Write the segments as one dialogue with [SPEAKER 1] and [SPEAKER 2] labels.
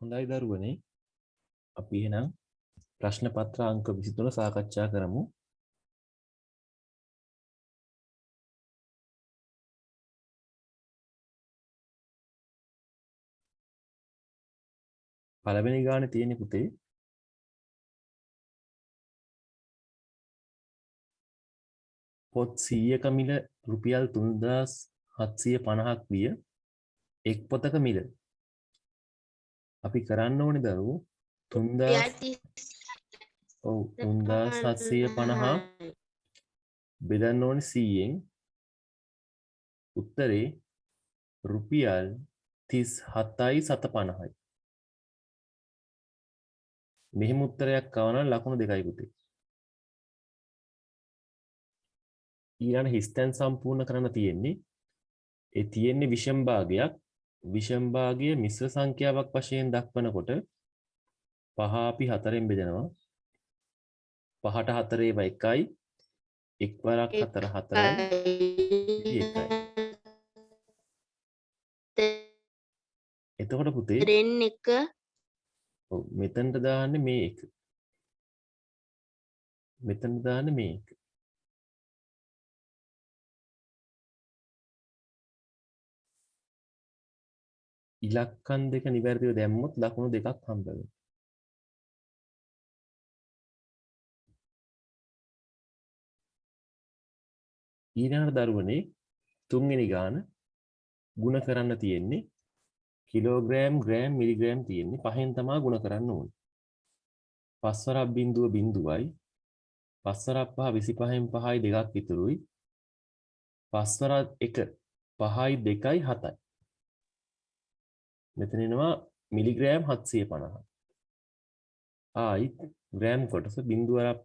[SPEAKER 1] හොඳයි දරුවනේ අපි එහෙනම් ප්‍රශ්න පත්‍ර අංක 23 සාකච්ඡා කරමු. පළවෙනි ගානේ තියෙන පුතේ පොත් 100ක මිල රුපියල් 3750ක් විය. එක් පොතක මිල. අපි කරන්න ඕනේ දරුවෝ 3750 බෙදන්න ඕනේ 100ෙන්. උත්තරේ රුපියල් 37,750යි. මෙහෙම උත්තරයක් ආව නම් ලකුණු 2යි පුතේ. ඊළඟ හිස්තැන් සම්පූර්ණ කරන්න තියෙන්නේ ඒ තියෙන්නේ විෂම භාගයක්. විෂම භාගය මිශ්‍ර සංඛ්‍යාවක් වශයෙන් දක්වනකොට 5 අපි 4ෙන් බෙදනවා. 5ට 4 ඒවා 1යි. 1 වරක් 4 4යි. 1යි. එතකොට පුතේ
[SPEAKER 2] රෙන් එක
[SPEAKER 1] ඔව් මෙතනට දාන්නේ මේ එක. මෙතනට දාන්නේ මේ එක. ඉලක්කම් දෙක නිවැරදිව දැම්මොත් ලකුණු දෙකක් හම්බ වෙනවා. ඊළඟට දරුවනේ තුන්වෙනි ගාන ಗುಣ කරන්න තියෙන්නේ කිලෝග්‍රෑම් ග්‍රෑම් මිලිග්‍රෑම් තියෙන්නේ පහෙන් තමයි ಗುಣ කරන්න ඕනේ. 5 වරක් බිඳුව බිඳුවයි 5 වරක් 5 25න් 5යි දෙකක් ඉතුරුයි 5 වරක් 1 5යි 2යි 7යි. මෙතන එනවා මිලිග්‍රෑම් 750. ආයි ග්‍රෑම් කොටස බිඳුව වරක්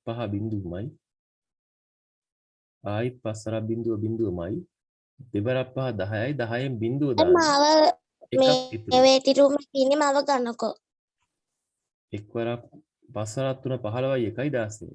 [SPEAKER 1] 5 බිඳුවමයි ආයි 5 වරක් බිඳුව බිඳුවමයි දෙවරක් 5 10යි 10න් බිඳුව දාන්න
[SPEAKER 2] මාව
[SPEAKER 1] එකක් ඉතුරුයි.
[SPEAKER 2] මේ වේටි රූම් එකේ ඉන්නේ මාව ගන්නකෝ.
[SPEAKER 1] එක් වරක් 5 වරක් 3 15යි 1යි 16.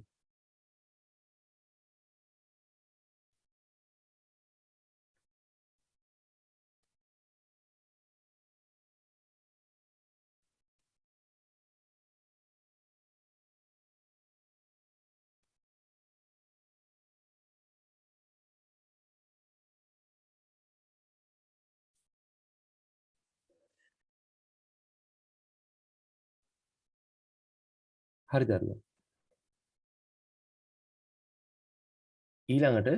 [SPEAKER 1] හරි දරුවා. ඊළඟට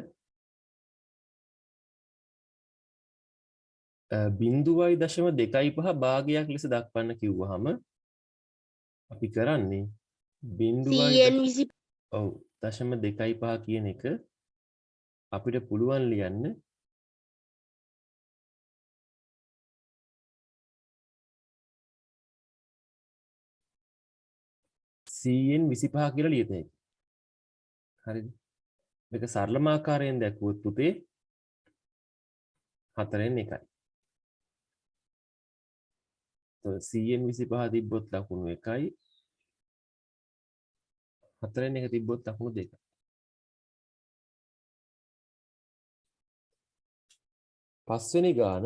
[SPEAKER 1] 0.25 භාගයක් ලෙස දක්වන්න කිව්වහම අපි කරන්නේ 0.20 ඔව් 0.25 කියන එක අපිට පුළුවන් ලියන්න 100න් 25 කියලා ලියත හැකියි. හරිද? මේක සරලම ආකාරයෙන් දැක්වුවොත් පුතේ 4න් 1යි. 100න් 25 තිබ්බොත් ලකුණු 1යි. 4න් 1 තිබ්බොත් ලකුණු 2යි. පස්වෙනි ගාන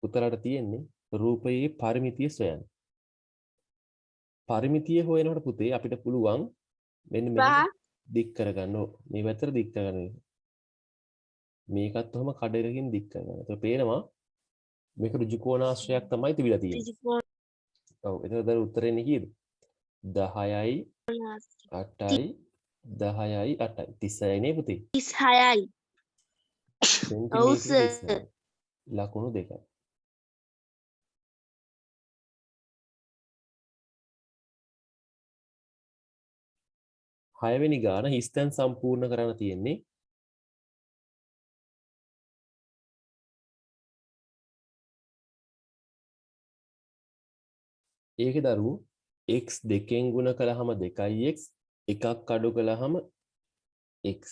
[SPEAKER 1] උතරට තියෙන්නේ රූපයේ පරිමිතිය සොයන්න. පරිමිතිය හොයනකොට පුතේ අපිට පුළුවන් මෙන්න මෙහෙම දික් කරගන්න ඕ. මේ පැත්තට දික් කරගන්න. මේකත් ඔහම කඩේකින් දික් කරගන්න. ඒක පේනවා මේක ඍජු කෝණාශ්‍රයක් තමයි තිබිලා තියෙන්නේ. ඔව් එතකොට උත්තරේ කීයද? 10යි 8යි 10යි 8යි 36යි නේ පුතේ.
[SPEAKER 2] 36යි.
[SPEAKER 1] සෙන්ටිමීටර 36යි. ලකුණු 2යි. හයවෙනි ගාන හිස්තැන් සම්පූර්ණ කරන්න තියෙන්නේ ඒකේ දරුවෝ x 2ෙන් ගුණ කළාම 2x එකක් අඩු කළාම x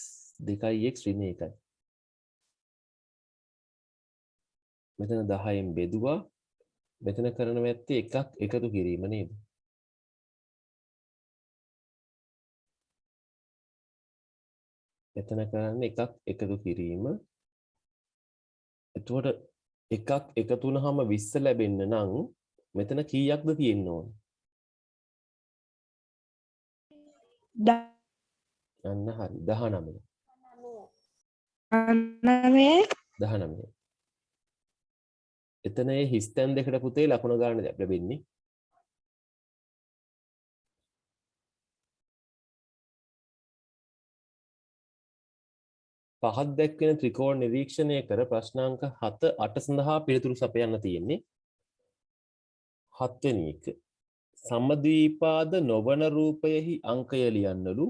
[SPEAKER 1] 2x ඍණ 1යි. මෙතන 10න් බෙදුවා. මෙතන කරන වැත්තේ එකක් එකතු කිරීම නේද? මෙතන කරන්නේ එකක් එකතු කිරීම. එතකොට එකක් එකතු වුනහම 20 ලැබෙන්න නම් මෙතන කීයක්ද තියෙන්න ඕන? අන්න හරි 19. 19. එතන ඒ හිස්තැන් දෙකට පුතේ ලකුණ ගන්න ලැබෙන්නේ. පහත් දැක්වෙන ත්‍රිකෝණ නිරීක්ෂණය කර ප්‍රශ්නාංක 7 8 සඳහා පිළිතුරු සපයන්න තියෙන්නේ. 7 වෙනි එක. සමද්විපාද නොවන රූපයෙහි අංකය ලියන්නලු.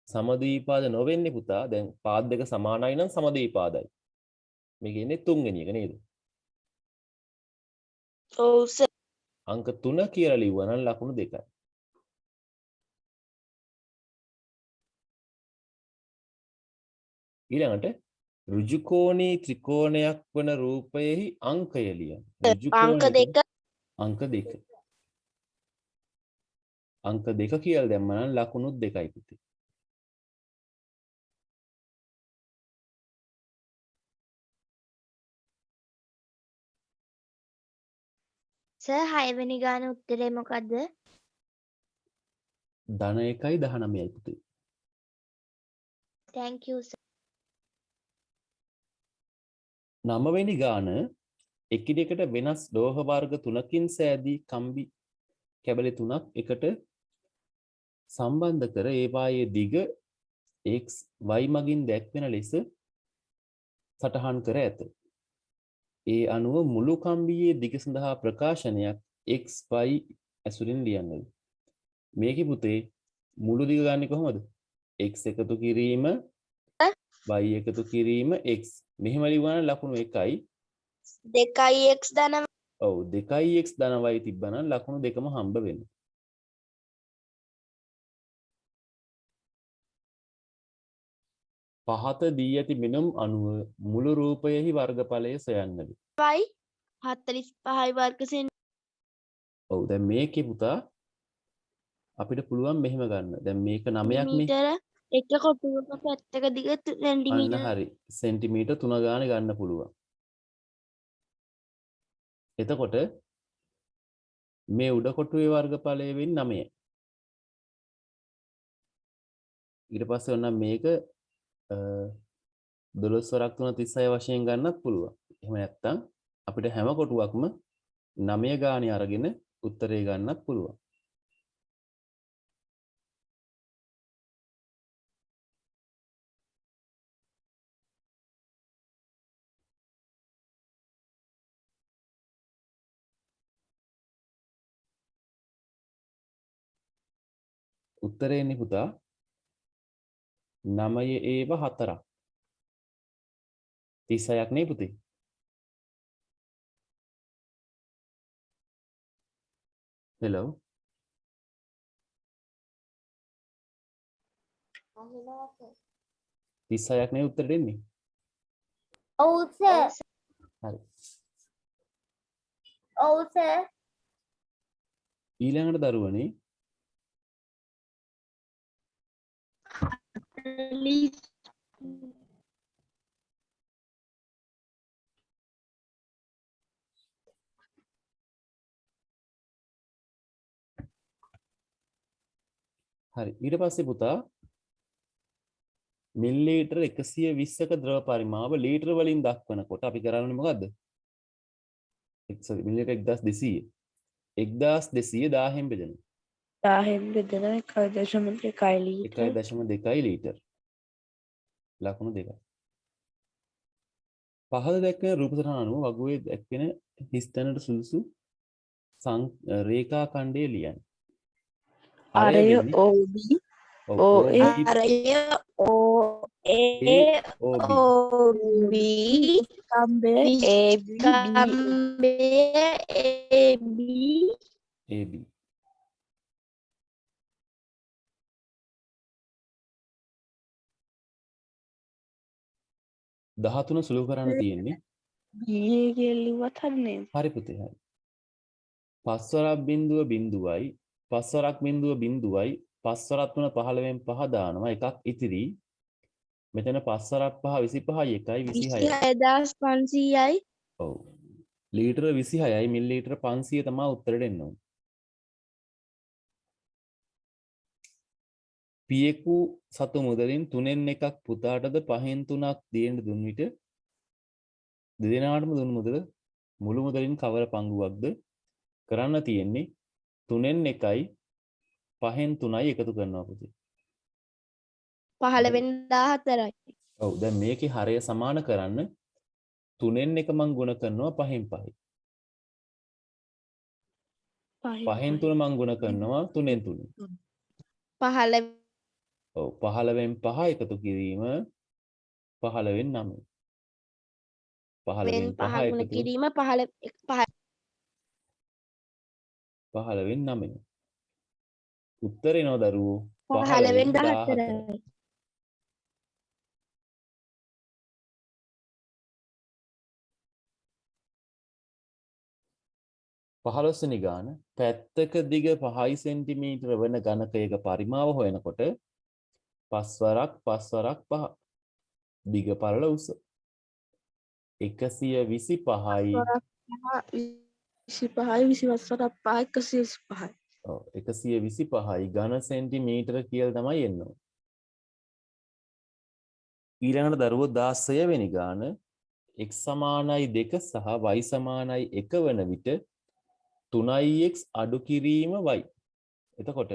[SPEAKER 1] සමද්විපාද නොවෙන්නේ පුතා දැන් පාද දෙක සමානයි නම් සමද්විපාදයි. මේක ඉන්නේ 3 වෙනි එක නේද?
[SPEAKER 2] ඔව් සර්.
[SPEAKER 1] අංක 3 කියලා ලිව්වා නම් ලකුණු 2යි. ඊළඟට ඍජුකෝණී ත්‍රිකෝණයක් වන රූපයෙහි අංකය ලියන්න.
[SPEAKER 2] අංක 2.
[SPEAKER 1] අංක 2. අංක 2 කියලා දැම්ම නම් ලකුණු 2යි පුතේ.
[SPEAKER 2] සර් 6 වෙනි ගාන උත්තරේ මොකද්ද?
[SPEAKER 1] ධන 1යි 19යි පුතේ.
[SPEAKER 2] thank you sir.
[SPEAKER 1] 9 වෙනි ගාන එකිනෙකට වෙනස් ලෝහ වර්ග 3කින් සෑදී කම්බි කැබලි 3ක් එකට සම්බන්ධ කර ඒවායේ දිග x y මගින් දැක්වෙන ලෙස සටහන් කර ඇත. ඒ අනුව මුළු කම්බියේ දිග සඳහා ප්‍රකාශනයක් x y ඇසුරින් ලියන්නද. මේකේ පුතේ මුළු දිග ගන්නේ කොහොමද? x එකතු කිරීම y එකතු කිරීම x. මෙහෙම ලියවන ලකුණු 1යි
[SPEAKER 2] 2x ධන.
[SPEAKER 1] ඔව් 2x ධන y තිබ්බනම් ලකුණු දෙකම හම්බ වෙනවා. පහත දී ඇති මිනුම් අණුව මුළු රූපයෙහි වර්ගඵලය සොයන්නද.
[SPEAKER 2] y 45යි වර්ග සෙන්ටිමීටර.
[SPEAKER 1] ඔව් දැන් මේකේ පුතා අපිට පුළුවන් මෙහෙම ගන්න. දැන් මේක 9ක් නේ.
[SPEAKER 2] එක කොටුවක පැත්තක දිග සෙන්ටිමීටර.
[SPEAKER 1] අන්න හරි. සෙන්ටිමීටර් 3 ගානේ ගන්න පුළුවන්. එතකොට මේ උඩ කොටුවේ වර්ගඵලය වෙන්නේ 9යි. ඊට පස්සේ ඔන්න මේක 12 වරක් 3 36 වශයෙන් ගන්නත් පුළුවන්. එහෙම නැත්නම් අපිට හැම කොටුවක්ම 9 ගානේ අරගෙන උත්තරේ ගන්නත් පුළුවන්. උත්තරේ එන්නේ පුතා 9 ඒව 4ක්. 36ක් නේ පුතේ. හෙලෝ. 36ක් නේ උත්තරේ දෙන්නේ.
[SPEAKER 2] ඔව් සර්.
[SPEAKER 1] හරි.
[SPEAKER 2] ඔව් සර්.
[SPEAKER 1] ඊළඟට දරුවනේ හරි ඊට පස්සේ පුතා මිලිලීටර් 120ක ද්‍රව පරිමාව ලීටර වලින් දක්වනකොට අපි කරන්නේ මොකද්ද? මිලිලීටර් 1200 1000ෙන් බෙදෙනවා.
[SPEAKER 2] 1000ෙන් බෙදෙන 1.2 ලීටර.
[SPEAKER 1] 1.2 ලීටර්. ලකුණු 2යි. පහළ දැක්වෙන රූප සටහන අනුව වගුවේ දැක්වෙන හිස්තැනට සුදුසු රේඛා ඛණ්ඩය ලියන්න.
[SPEAKER 2] අරය OB OA අරය OA OB කම්බය AB
[SPEAKER 1] AB 13 සුළු කරන්න තියෙන්නේ.
[SPEAKER 2] BA කියලා ලිව්වත් හරිනේ.
[SPEAKER 1] හරි පුතේ හරි. පස්වරක් බිඳුව බිඳුවයි පස්වරක් බිඳුව බිඳුවයි පස්වරක් තුන 15න් 5 දානවා එකක් ඉතිරි. මෙතන පස්වරක් 5 25යි 1යි 26යි.
[SPEAKER 2] 26500යි.
[SPEAKER 1] ඔව්. ලීටර 26යි මිලිලීටර 500 තමයි උත්තරෙට එන්න ඕනේ. පියෙකු සතු මුදලින් 3න් එකක් පුතාටද 5න් 3ක් දෙන්න දුන් විට දෙදෙනාටම දුන් මුදල මුළු මුදලින් කවර පංගුවක්ද කරන්න තියෙන්නේ 3න් 1යි 5න් 3යි එකතු කරනවා පුතේ.
[SPEAKER 2] 15 වෙනි 14යි.
[SPEAKER 1] ඔව් දැන් මේකේ හරය සමාන කරන්න 3න් 1 මං ගුණ කරනවා 5න් 5යි. 5න් 3 මං ගුණ කරනවා 3න් 3යි.
[SPEAKER 2] 15
[SPEAKER 1] ඔව් 15න් 5 එකතු කිරීම 15න් 9යි. 15න් 5
[SPEAKER 2] 5 ගුණ
[SPEAKER 1] එකතු
[SPEAKER 2] කිරීම 15
[SPEAKER 1] 15න් 9යි. උත්තරේ නෝ දරුවෝ
[SPEAKER 2] 15 වෙනි
[SPEAKER 1] 14යි.
[SPEAKER 2] 14යි.
[SPEAKER 1] පහළොස්වෙනි ගාන පැත්තක දිග 5 සෙන්ටිමීටර වන ඝනකයක පරිමාව හොයනකොට පස්වරක් 5 දිග පළල උස 125යි
[SPEAKER 3] 25යි 25යි 125යි.
[SPEAKER 1] ඔව් 125යි ඝන සෙන්ටිමීටර කියලා තමයි එන්නේ. ඊළඟට දරුවෝ 16 වෙනි ගාන x සමානයි 2 සහ y සමානයි 1 වන විට 3x අඩු කිරීම y. එතකොට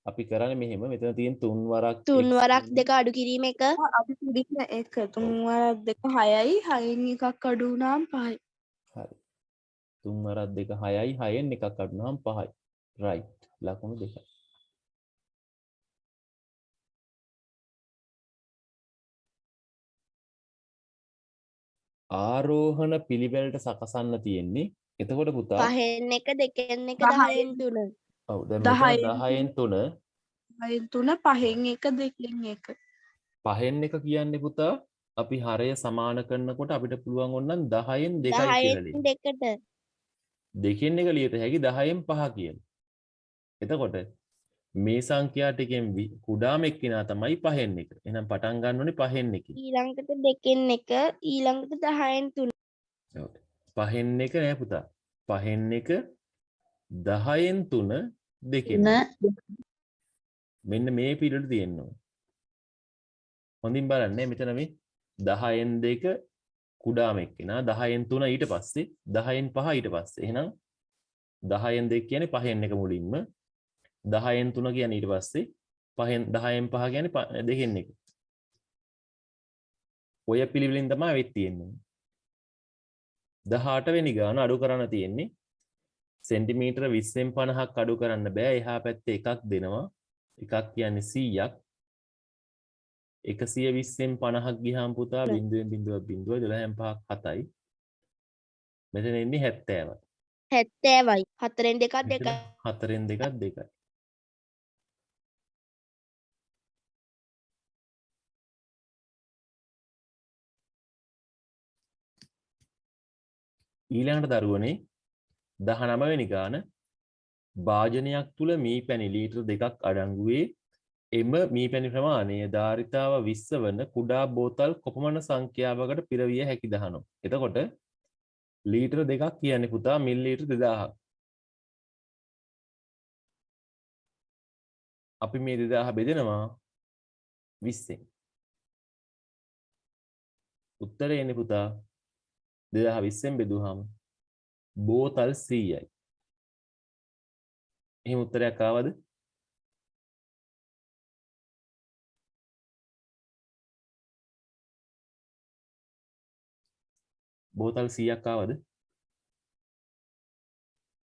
[SPEAKER 1] අපි කරන්නේ මෙහෙම මෙතන තියෙන 3 වරක්
[SPEAKER 2] 3 වරක් 2 අඩු කිරීම 1
[SPEAKER 3] අඩු කිරීම 1 3 වරක් 2 6යි 6න් එකක් අඩු වුණාම 5යි.
[SPEAKER 1] හරි 3 වරක් 2 6යි 6න් එකක් අඩු වුණාම 5යි. right ලකුණු 2යි. ආරෝහණ පිළිවෙලට සකසන්න තියෙන්නේ. එතකොට පුතා
[SPEAKER 2] 5න් 1 2න් 1 10න් 3
[SPEAKER 1] ඔව් දැන් මෙතන 10න් 3
[SPEAKER 3] 10න් 3 5න් 1 2න් 1.
[SPEAKER 1] 5න් 1 කියන්නේ පුතා අපි හරය සමාන කරනකොට අපිට පුළුවන් ඕනනම් 10න් 2යි කියලා
[SPEAKER 2] 10න්
[SPEAKER 1] ලියන්න.
[SPEAKER 2] 2ට
[SPEAKER 1] දෙකෙන් එක ලියත හැකි 10න් 5 කියලා. එතකොට මේ සංඛ්‍යා ටිකෙන් කුඩාම එක්කිනා තමයි 5න් 1. එහෙනම් පටන් ගන්න ඕනේ 5න් 1.
[SPEAKER 2] ඊළඟට 2න් 1 ඊළඟට 10න් 3
[SPEAKER 1] ඔව් 5න් 1 නෑ පුතා. 5න් 1 10න් 3 දෙකෙන්. මෙන්න මේ පිළිවෙල තියෙන්න ඕනේ. හොඳින් බලන්න මෙතන මේ 10න් 2 කුඩාම එක්කිනා 10න් 3 ඊට පස්සේ 10න් 5 ඊට පස්සේ. එහෙනම් 10න් 2 කියන්නේ 5න් 1 මුලින්ම 10න් 3 කියන්නේ ඊට පස්සේ 10න් 5 කියන්නේ 2න් 1. ඔය පිළිවෙලින් තමයි වෙත් තියෙන්නේ. 18 වෙනි ගාන අඩු කරන්න තියෙන්නේ සෙන්ටිමීටර 20න් 50ක් අඩු කරන්න බෑ. එහා පැත්තේ එකක් දෙනවා. එකක් කියන්නේ 100ක්. 120න් 50ක් ගියාම පුතා 0.0.0 12න් 5ක් 7යි. මෙතන එන්නේ 70යි.
[SPEAKER 2] 70යි 4න් 2ක් 2යි
[SPEAKER 1] 4න් 2ක් 2යි. ඊළඟට දරුවනේ 19 වෙනි ගාන භාජනයක් තුල මීපැණි ලීටර 2ක් අඩංගුවේ එම මීපැණි ප්‍රමාණය ධාරිතාව 20 වන කුඩා බෝතල් කොපමණ සංඛ්‍යාවකට පිරවිය හැකිද අහනවා. එතකොට ලීටර 2ක් කියන්නේ පුතා මිලිලීටර 2000ක්. අපි මේ 2000 බෙදෙනවා 20ෙන්. උත්තරේ එන්නේ පුතා 2020ෙන් බෙදුවාම බෝතල් 100යි. එහෙම උත්තරයක් ආවද? බෝතල් 100ක් ආවද?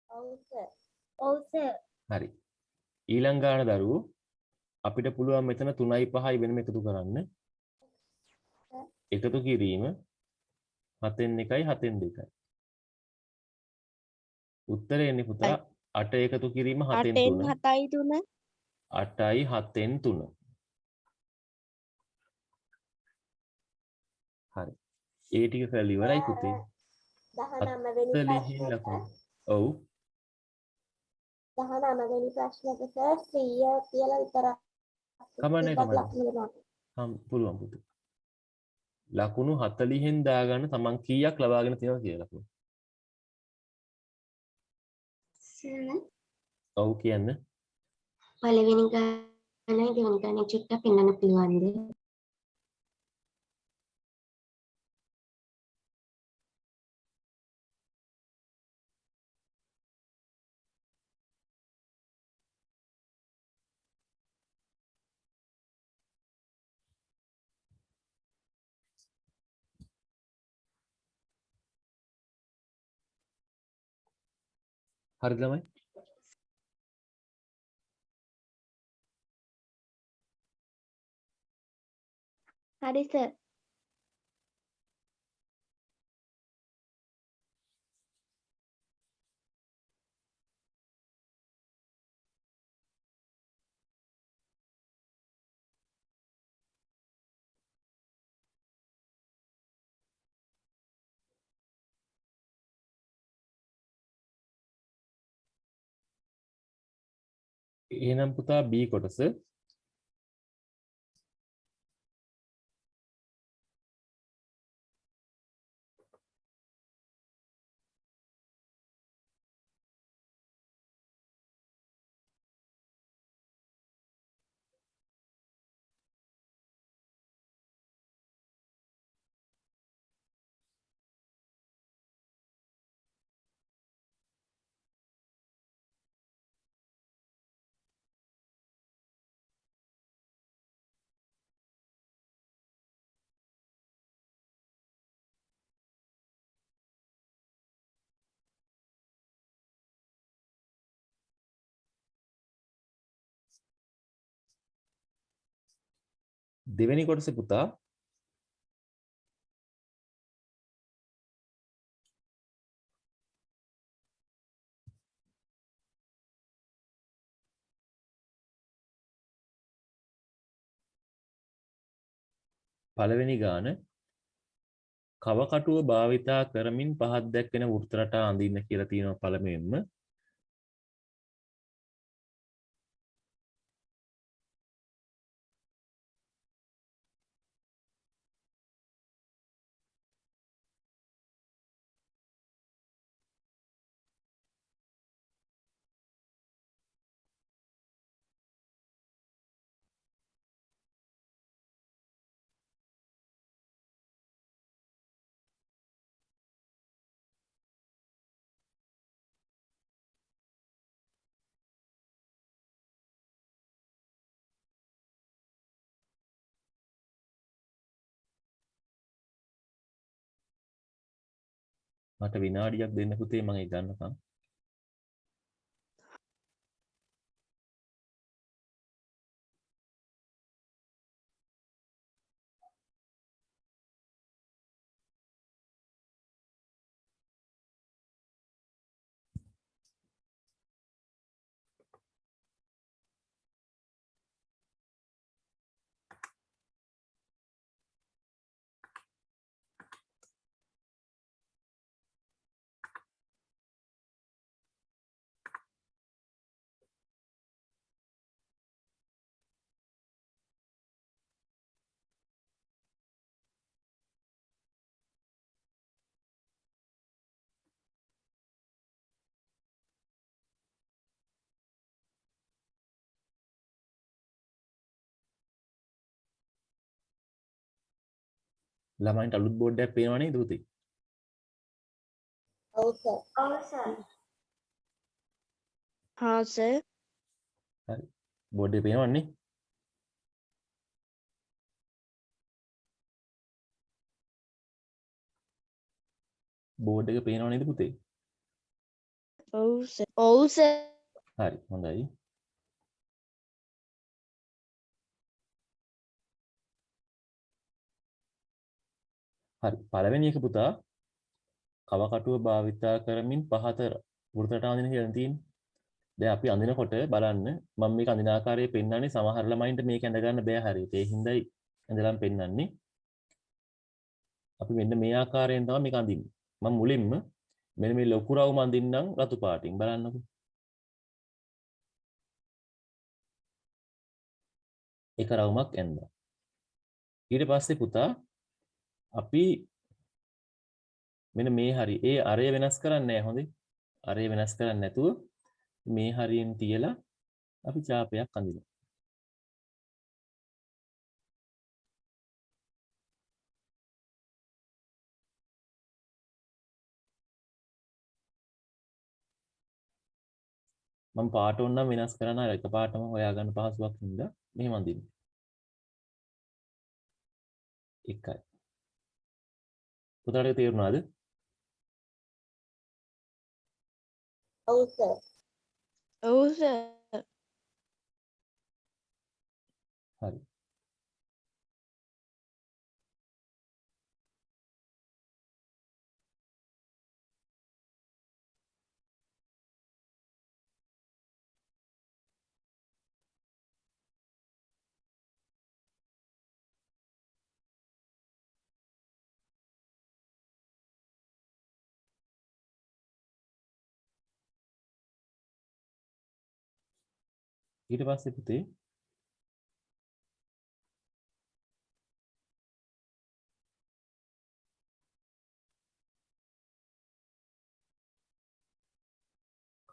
[SPEAKER 2] ඔව් සර්
[SPEAKER 1] හරි. ඊළඟ ගාන දරුවෝ අපිට පුළුවන් මෙතන 3යි 5යි වෙනම එකතු කරන්න. එකතු කිරීම 7න් 1යි 7න් 2යි. උත්තරේ එන්නේ පුතා 8 එකතු කිරීම 7න් 3.
[SPEAKER 2] 8න් 7යි 3
[SPEAKER 1] 8යි 7න් 3. හරි. ඒ ටික කරලා ඉවරයි පුතේ.
[SPEAKER 2] 19 වෙනි
[SPEAKER 1] 40 ලකුණු. ඔව්.
[SPEAKER 2] 19 වෙනි ප්‍රශ්නෙට සර් 100 කියලා විතරක්
[SPEAKER 1] කමන්නේ කමන්නේ.
[SPEAKER 2] ලකුණු දෙනවා.
[SPEAKER 1] පුළුවන් පුතේ. ලකුණු 40න් දාගන්න තමන් කීයක් ලබාගෙන තියෙනවද කියලා ලකුණු. ඔව් කියන්න.
[SPEAKER 4] පළවෙනි ගානයි දෙවෙනි ගානයි චුට්ටක් පෙන්වන්න පුළුවන්ද?
[SPEAKER 1] හරිද ළමයි?
[SPEAKER 2] හරි සර්.
[SPEAKER 1] එහෙනම් පුතා B කොටස දෙවෙනි කොටස පුතා පළවෙනි ගාන කවකටුව භාවිතා කරමින් පහත් දැක්වෙන වෘත්ත රටා අඳින්න කියලා තියෙනවා පළමුවෙන්ම. මට විනාඩියක් දෙන්න පුතේ මම ඒක ගන්නකම්. ළමයින්ට අලුත් බෝඩ් එකක් පේනව නේද පුතේ?
[SPEAKER 4] ඔව් සර්.
[SPEAKER 3] හා සර්.
[SPEAKER 1] හරි. බෝඩ් එක පේනවන්නේ? බෝඩ් එක පේනව නේද පුතේ?
[SPEAKER 3] ඔව් සර්. ඔව් සර්.
[SPEAKER 1] හරි හොඳයි. හරි පළවෙනි එක පුතා කවකටුව භාවිතා කරමින් පහත වෘත්ත රටා අඳින්න කියලා තියෙන්නේ. දැන් අපි අඳිනකොට බලන්න මම මේක අඳින ආකාරය පෙන්වන්නේ සමහර ළමයින්ට මේක ඇඳ ගන්න බෑ හරියට. ඒ හින්දායි ඇඳලම් පෙන්වන්නේ. අපි මෙන්න මේ ආකාරයෙන් තමයි මේක අඳින්නේ. මම මුලින්ම මෙන්න මේ ලොකු රවුම අඳින්නම් රතු පාටින් බලන්නකෝ. එක රවුමක් ඇඳලා. ඊට පස්සේ පුතා අපි මෙන්න මේ හරි ඒ අරය වෙනස් කරන්නේ නැහැ හොඳේ. අරය වෙනස් කරන්නේ නැතුව මේ හරියෙන් තියලා අපි ඡාපයක් අඳිනවා. මම පාට ඕනනම් වෙනස් කරන්න අර එකපාරටම හොයාගන්න පහසුවක් හින්දා මෙහෙම අඳිනවා. එකයි. පුතාට තේරුණාද?
[SPEAKER 2] ඔව් සර්.
[SPEAKER 3] ඔව් සර්.
[SPEAKER 1] හරි. ඊට පස්සේ පුතේ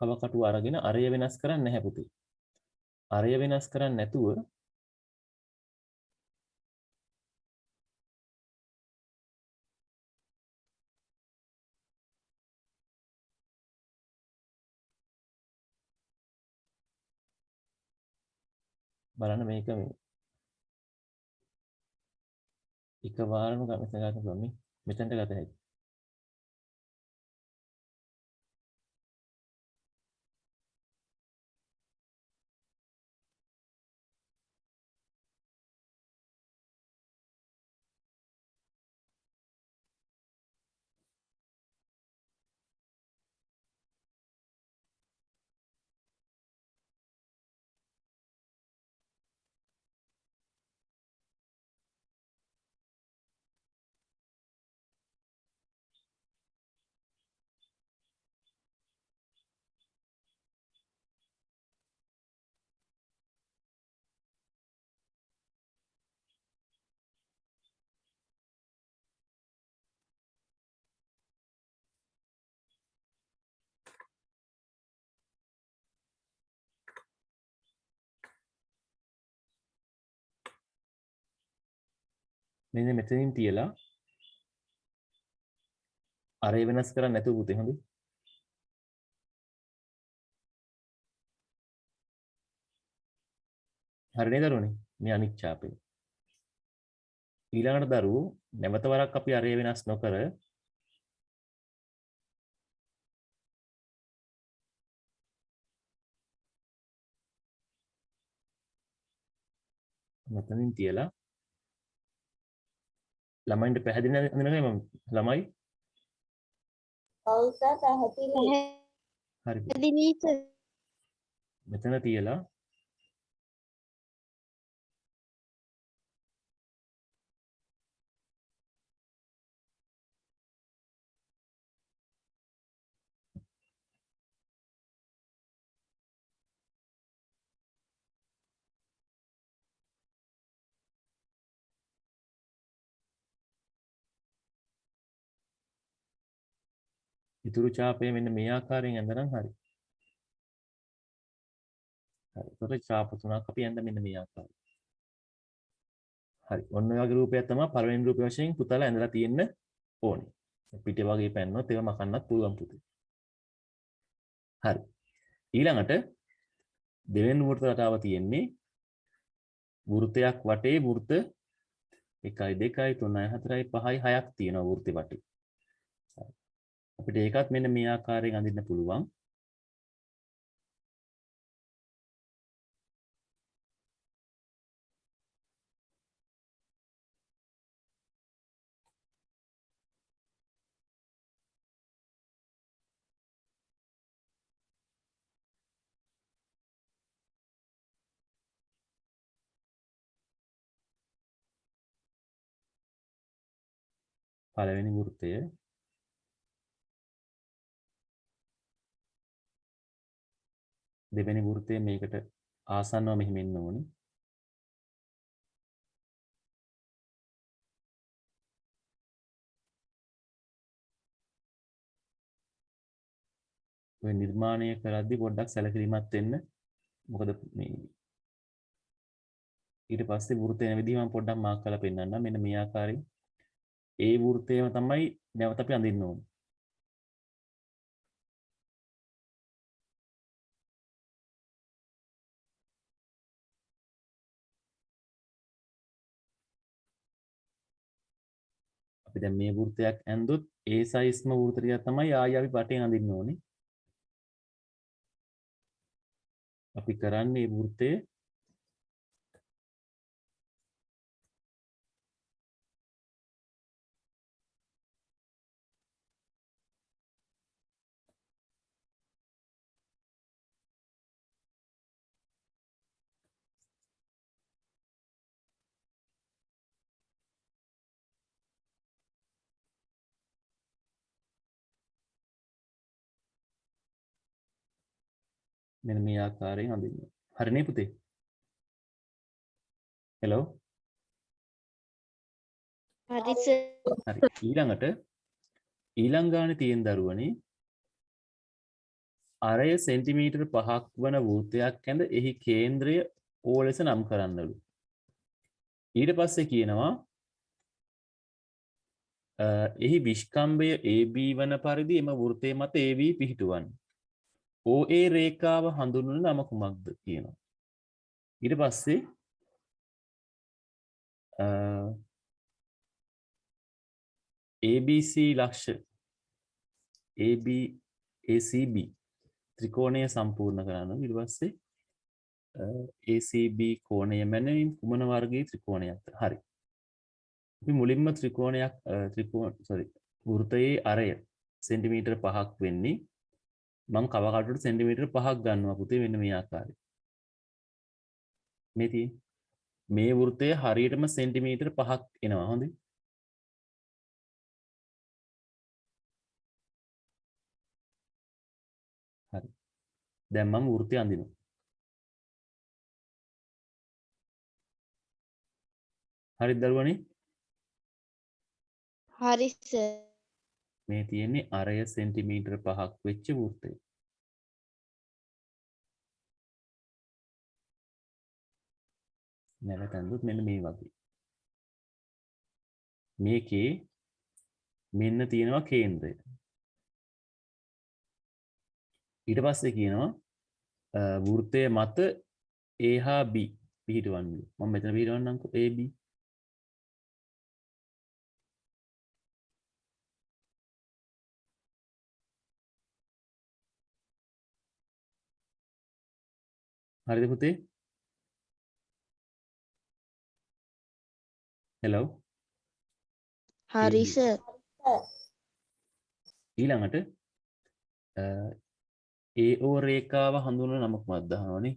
[SPEAKER 1] කවකටුව අරගෙන අරය වෙනස් කරන්නේ නැහැ පුතේ. අරය වෙනස් කරන්නේ නැතුව බලන්න මේක මේ එකවරම ගන්න මේ මෙතනට ගත හැකියි. මෙන්න මෙතනින් තියලා අරය වෙනස් කරන්නේ නැතුව පුතේ හොඳයි. හරි නේද දරුවනේ? මේ අනිත් ඡාපය. ඊළඟට දරුවෝ නැවත වරක් අපි අරය වෙනස් නොකර මෙතනින් තියලා ළමයින්ට පැහැදිලි නේද මම ළමයි
[SPEAKER 2] ඔව් සර් පැහැදිලි.
[SPEAKER 1] හරි
[SPEAKER 3] පැහැදිලි සර්.
[SPEAKER 1] මෙතන තියලා ඉතුරු ඡාපය මෙන්න මේ ආකාරයෙන් ඇඳනම් හරි. හරි. ඒකට ඡාප තුනක් අපි ඇඳ මෙන්න මේ ආකාරයෙන්. හරි. ඔන්න ඔය වගේ රූපයක් තමයි පළවෙනි රූපය වශයෙන් පුතාලා ඇඳලා තියෙන්න ඕනේ. පිටේ වගේ පැන්නොත් ඒක මකන්නත් පුළුවන් පුතේ. හරි. ඊළඟට දෙවෙනි වෘත්ත රටාව තියෙන්නේ වෘත්තයක් වටේ වෘත්ත 1 2 3 4 5 6ක් තියෙනවා වෘත්තේ වටේ. අපිට ඒකත් මෙන්න මේ ආකාරයෙන් අඳින්න පුළුවන්. පළවෙනි වෘත්තය දෙවෙනි වෘත්තය මේකට ආසන්නව මෙහෙම එන්න ඕනේ. ඔය නිර්මාණය කරද්දී පොඩ්ඩක් සැලකිලිමත් වෙන්න. මොකද මේ ඊට පස්සේ වෘතය වෙන විදිහ මම පොඩ්ඩක් මාක් කරලා පෙන්නන්නම්. මෙන්න මේ ආකාරයෙන් ඒ වෘතයම තමයි නැවත අපි අඳින්න ඕනේ. අපි දැන් මේ වෘතයක් ඇඳුත් ඒ සයිස්ම වෘත ටිකක් තමයි ආයෙ අපි පටෙන් අඳින්න ඕනේ. අපි කරන්නේ වෘතයේ මෙන්න මේ ආකාරයෙන් අඳින්න. හරිනේ පුතේ? හෙලෝ.
[SPEAKER 2] හරි සර්.
[SPEAKER 1] හරි. ඊළඟට ඊළඟ ගානේ තියෙන දරුවනේ අරය සෙන්ටිමීටර් 5ක් වන වෘත්තයක් ඇඳ එහි කේන්ද්‍රය O ලෙස නම් කරන්නලු. ඊට පස්සේ කියනවා එහි විස්කම්භය AB වන පරිදි එම වෘත්තය මත AB පිහිටුවන්න. OA රේඛාව හඳුන්වන නම කුමක්ද කියනවා. ඊට පස්සේ ABC ලක්ෂ ACB ත්‍රිකෝණය සම්පූර්ණ කරන්න. ඊට පස්සේ ACB කෝණය මැනවින් කුමන වර්ගයේ ත්‍රිකෝණයක්ද? හරි. අපි මුලින්ම ත්‍රිකෝණයක් වෘතයේ අරය සෙන්ටිමීටර් 5ක් වෙන්නේ මම කව කටුවට සෙන්ටිමීටර් 5ක් ගන්නවා පුතේ මෙන්න මේ ආකාරයෙන්. මේ තියෙන්නේ මේ වෘතය හරියටම සෙන්ටිමීටර් 5ක් එනවා. හොඳයි. හරි. දැන් මම වෘතය අඳිනවා. හරිද දරුවනේ?
[SPEAKER 2] හරි සර්.
[SPEAKER 1] මේ තියෙන්නේ අරය සෙන්ටිමීටර් 5ක් වෙච්ච වෘතය. නැවතඳුත් මෙන්න මේ වගේ. මේකේ මෙන්න තියෙනවා කේන්ද්‍රය. ඊට පස්සේ කියනවා වෘත්තය මත A හා B පිහිටවන්න. මම මෙතන පිහිටවන්නම්කෝ AB. හරිද පුතේ? හෙලෝ.
[SPEAKER 2] හරි සර්.
[SPEAKER 1] ඊළඟට AO රේඛාව හඳුන්වන නම කොහොමද දහනවනේ?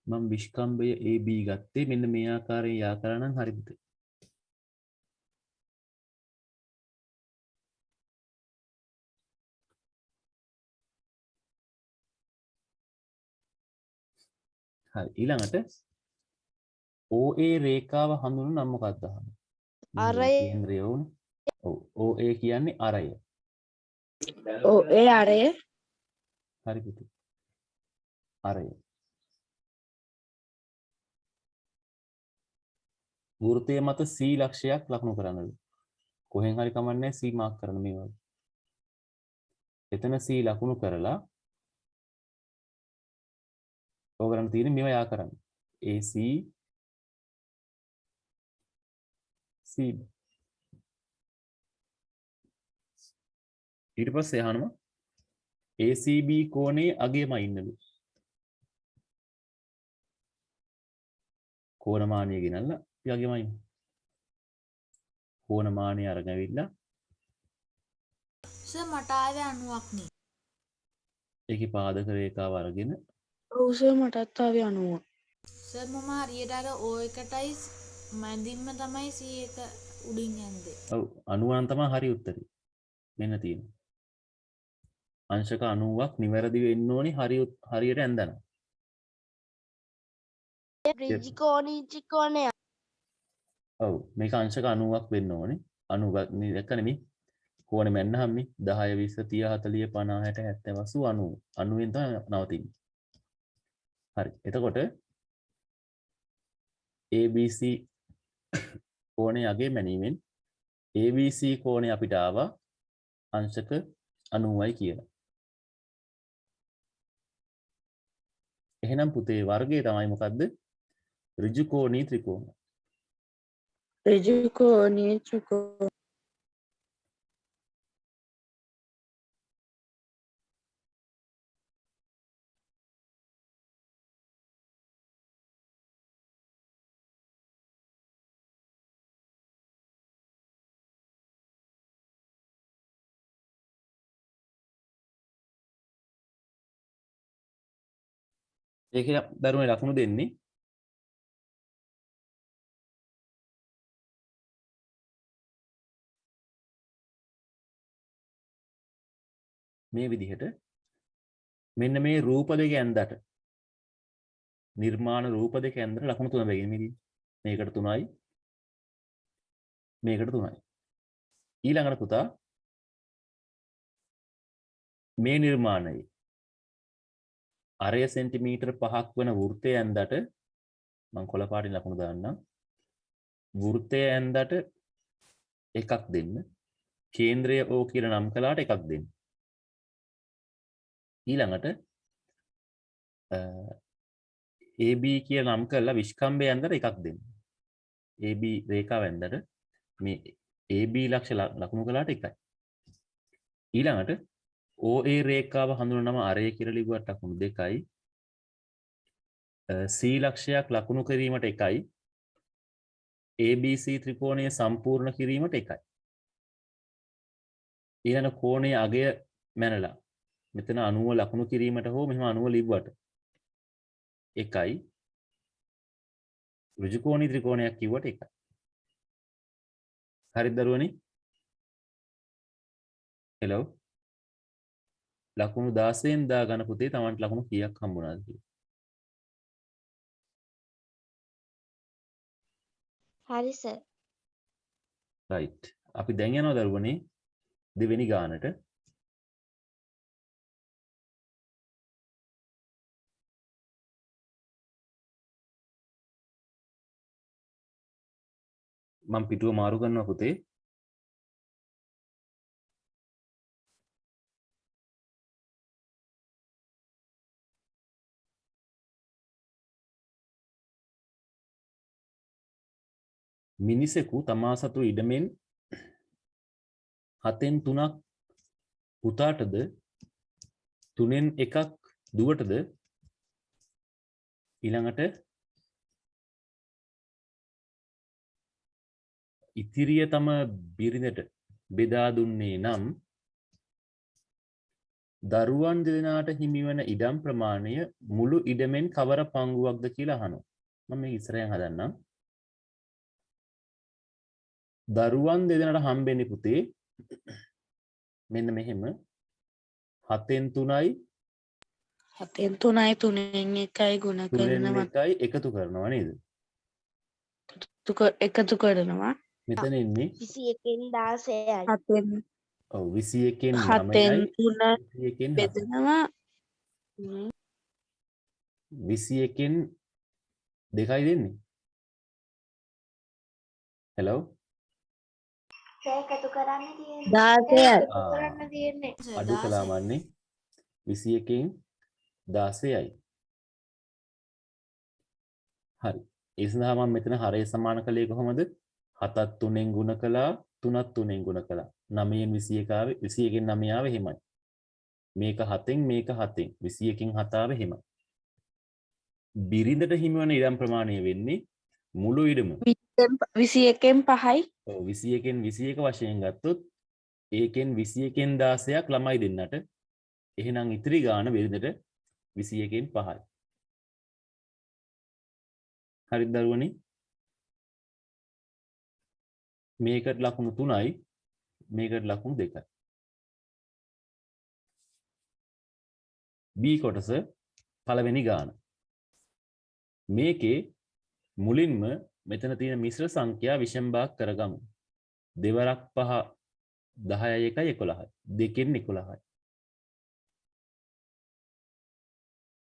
[SPEAKER 1] මම විස්කම්භය AB ගත්තේ මෙන්න මේ ආකාරයෙන් යා කරා නම් හරිද? හරි. ඊළඟට OA රේඛාව හඳුන්වන නම මොකක්ද දහන්නේ?
[SPEAKER 2] අරය.
[SPEAKER 1] කේන්ද්‍රය වුණ. ඔව්. OA කියන්නේ අරය.
[SPEAKER 3] ඒ අරය
[SPEAKER 1] හරි පුතේ. අරය. වෘත්තය මත C ලක්ෂයක් ලකුණු කරන්නලු. කොහෙන් හරි කමන්නේ C මාක් කරන මේ වගේ. එතන C ලකුණු කරලා ඕගලන්ට තියෙන්නේ මේවා යා කරන්න. AC C ඊට පස්සේ අහනවා ACB කෝණේ අගයම ඉන්නලු. කෝණමානිය ගෙනල්ලා අපි අගෙම ඉන්න. කෝණමානිය අරගෙන ඇවිල්ලා
[SPEAKER 5] සර් මට ආවේ 90ක් නේ.
[SPEAKER 1] ඒකේ පාදක රේඛාව අරගෙන
[SPEAKER 3] ඔව් සර් මටත් ආවේ 90.
[SPEAKER 5] සර් මම හරියට අර O එකටයි මැදින්ම තමයි C එක උඩින් යන්නේ.
[SPEAKER 1] ඔව් 90 තමයි හරි උත්තරේ. මෙන්න තියෙනවා. අංශක 90ක් නිවැරදි වෙන්න ඕනි හරියට ඇඳලා.
[SPEAKER 2] ත්‍රිකෝණී ත්‍රිකෝණය.
[SPEAKER 1] ඔව් මේක අංශක 90ක් වෙන්න ඕනේ. 90ක් දැක්ක නෙමෙයි. කෝණෙ මැන්නහම්නේ 10 20 30 40 50 60 70 80 90 90 වෙන් තමයි නවතින්නේ. හරි. එතකොට ABC කෝණය අගේ මැනීමෙන් ABC කෝණය අපිට ආවා අංශක 90යි කියලා. එහෙනම් පුතේ වර්ගය තමයි මොකද්ද? ඍජු කෝණී ත්‍රිකෝණ.
[SPEAKER 3] ඍජු කෝණී ත්‍රිකෝණ.
[SPEAKER 1] ඒකේ දරුවනේ ලකුණු දෙන්නේ මේ විදිහට මෙන්න මේ රූප දෙක ඇඳට නිර්මාණ රූප දෙක ඇඳට ලකුණු 3 බැගින් මේකට 3යි මේකට 3යි ඊළඟට පුතා මේ නිර්මාණයේ අරය සෙන්ටිමීටර් 5ක් වෙන වෘත්තය ඇඳට මම කොළ පාටින් ලකුණු දාන්නම් වෘත්තය ඇඳට එකක් දෙන්න කේන්ද්‍රය O කියලා නම් කළාට එකක් දෙන්න ඊළඟට AB කියලා නම් කරලා විස්කම්භය ඇඳට එකක් දෙන්න AB රේඛාව ඇඳට මේ AB ලක්ෂ ලකුණු කළාට එකයි ඊළඟට OA රේඛාව හඳුනනම අරය කියලා ලිව්වට ලකුණු 2යි C ලක්ෂයක් ලකුණු කිරීමට එකයි ABC ත්‍රිකෝණය සම්පූර්ණ කිරීමට එකයි ඊළඟ කෝණයේ අගය මැනලා මෙතන 90 ලකුණු කිරීමට හෝ මෙහෙම 90 ලිව්වට එකයි ඍජු කෝණී ත්‍රිකෝණයක් කිව්වට එකයි හරිද දරුවනේ හෙලෝ ලකුණු 16න් දාගන්න පුතේ Tamanට ලකුණු කීයක් හම්බුණාද කියලා
[SPEAKER 2] හරි සර්.
[SPEAKER 1] right අපි දැන් යනවා දරුවනේ දෙවෙනි ගානට මම පිටුව මාරු කරනවා පුතේ මිනිසෙකු තමා සතු ඉඩමෙන් 7න් 3ක් පුතාටද 3න් 1ක් දුවටද ඊළඟට ඉතිරිය තම බිරිඳට බෙදා දුන්නේ නම් දරුවන් දෙදෙනාට හිමිවන ඉඩම් ප්‍රමාණය මුළු ඉඩමෙන් කවර පංගුවක්ද කියලා අහනවා මම මේක ඉස්සරහින් හදන්නම් දරුවන් දෙදෙනාට හම්බෙන්නේ පුතේ මෙන්න මෙහෙම 7න් 3යි
[SPEAKER 3] 7න් 3යි 3න් 1යි ගුණ
[SPEAKER 1] 3න්
[SPEAKER 3] කරනවා
[SPEAKER 1] 1යි එකතු කරනවා නේද
[SPEAKER 3] එකතු කරනවා
[SPEAKER 1] මෙතන ඉන්නේ
[SPEAKER 2] 21න් 16යි.
[SPEAKER 3] 7න්
[SPEAKER 1] ඔව් 21න්
[SPEAKER 3] 7න්
[SPEAKER 1] 9යි
[SPEAKER 3] 3
[SPEAKER 1] 21න් 7යි
[SPEAKER 3] බෙදනවා
[SPEAKER 1] 21න් 2යි දෙන්නේ හෙලෝ
[SPEAKER 2] එකතු කරන්න තියෙන්නේ.
[SPEAKER 3] 16යි
[SPEAKER 2] කරන්න තියෙන්නේ.
[SPEAKER 1] අඩු කළාමන්නේ 21න් 16යි හරි ඒ සඳහා මම මෙතන හරය සමාන කළේ කොහොමද 7ත් 3ෙන් ගුණ කළා 3ත් 3ෙන් ගුණ කළා 9න් 21 ආවේ 21න් 9 ආවේ එහෙමයි මේක 7න් මේක 7න් 21න් 7 ආවේ එහෙමයි බිරිඳට හිමිවන ඉඩම් ප්‍රමාණය වෙන්නේ මුළු ඉඩම
[SPEAKER 3] 21න් 5යි
[SPEAKER 1] ඔව් 21න් 21 වශයෙන් ගත්තොත් ඒකෙන් 21න් 16ක් ළමයි දෙන්නට එහෙනම් ඉතිරි ගාන බිරිඳට 21න් 5යි හරිද දරුවනේ මේකට ලකුණු 3යි මේකට ලකුණු 2යි B කොටස පළවෙනි ගාන මේකේ මුලින්ම මෙතන තියෙන මිශ්‍ර සංඛ්‍යා විෂම භාග කරගමු දෙවරක් 5 10යි 1යි 11යි. දෙකෙන් 11යි.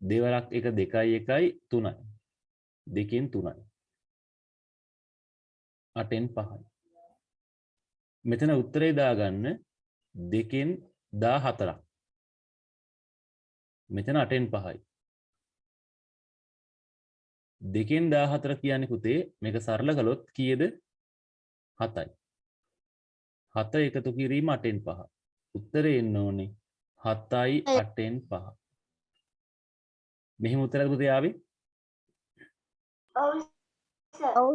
[SPEAKER 1] දෙවරක් 1 2යි 1යි 3යි. දෙකෙන් 3යි. 8න් 5යි. මෙතන උත්තරේ දාගන්න දෙකෙන් 14ක්. මෙතන 8න් 5යි. දෙකෙන් 14 කියන්නේ පුතේ මේක සරල කළොත් කීයද? 7යි. 7 එකතු කිරීම 8න් 5. උත්තරේ එන්න ඕනේ 7යි 8න් 5. මෙහිම උත්තරයක් පුතේ ආවේ?
[SPEAKER 2] ඔව්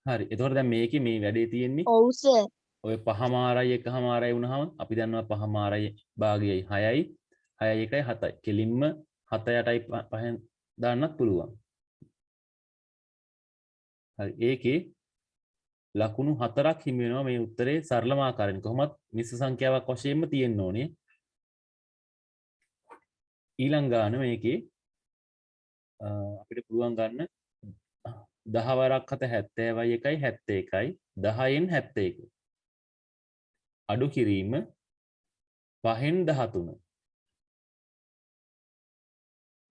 [SPEAKER 1] හරි. එතකොට දැන් මේකේ මේ වැඩේ තියෙන්නේ
[SPEAKER 2] ඔව් සර්.
[SPEAKER 1] ඔය 5මාරයි 1මාරයි වුණාම අපි දන්නවා 5මාරයි භාගයයි 6යි 6යි 1යි 7යි. කෙලින්ම 7 8යි 5න් දාන්නත් පුළුවන්. හරි. ඒකේ ලකුණු 4ක් හිමි වෙනවා මේ උත්තරේ සරලම ආකාරයෙන්. කොහොමත් මිශ්‍ර සංඛ්‍යාවක් වශයෙන්ම තියෙන්න ඕනේ. ඊළඟ ගාන මේකේ අපිට පුළුවන් ගන්න 10 වරක් 7 70යි 1යි 71යි 10න් 71. අඩු කිරීම 5න් 13.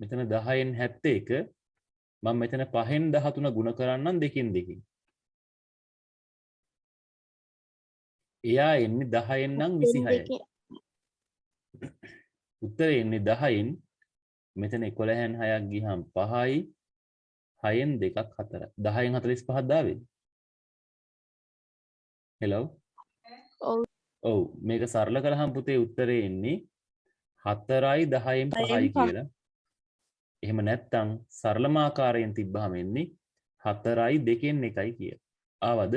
[SPEAKER 1] මෙතන 10න් 71 මම මෙතන 5න් 13 ගුණ කරන්නම් දෙකින් දෙකින්. එයා එන්නේ 10න් නම් 26යි. උත්තරේ එන්නේ 10න් මෙතන 11න් 6ක් ගියහම 5යි 6න් 2ක් 4යි. 10න් 45ක් දාවේ. හෙලෝ.
[SPEAKER 2] ඔව්.
[SPEAKER 1] ඔව් මේක සරල කළාම පුතේ උත්තරේ එන්නේ 4යි 10න් 5යි කියලා. එහෙම නැත්නම් සරලම ආකාරයෙන් තිබ්බහම එන්නේ 4යි 2න් 1යි කියලා. ආවද?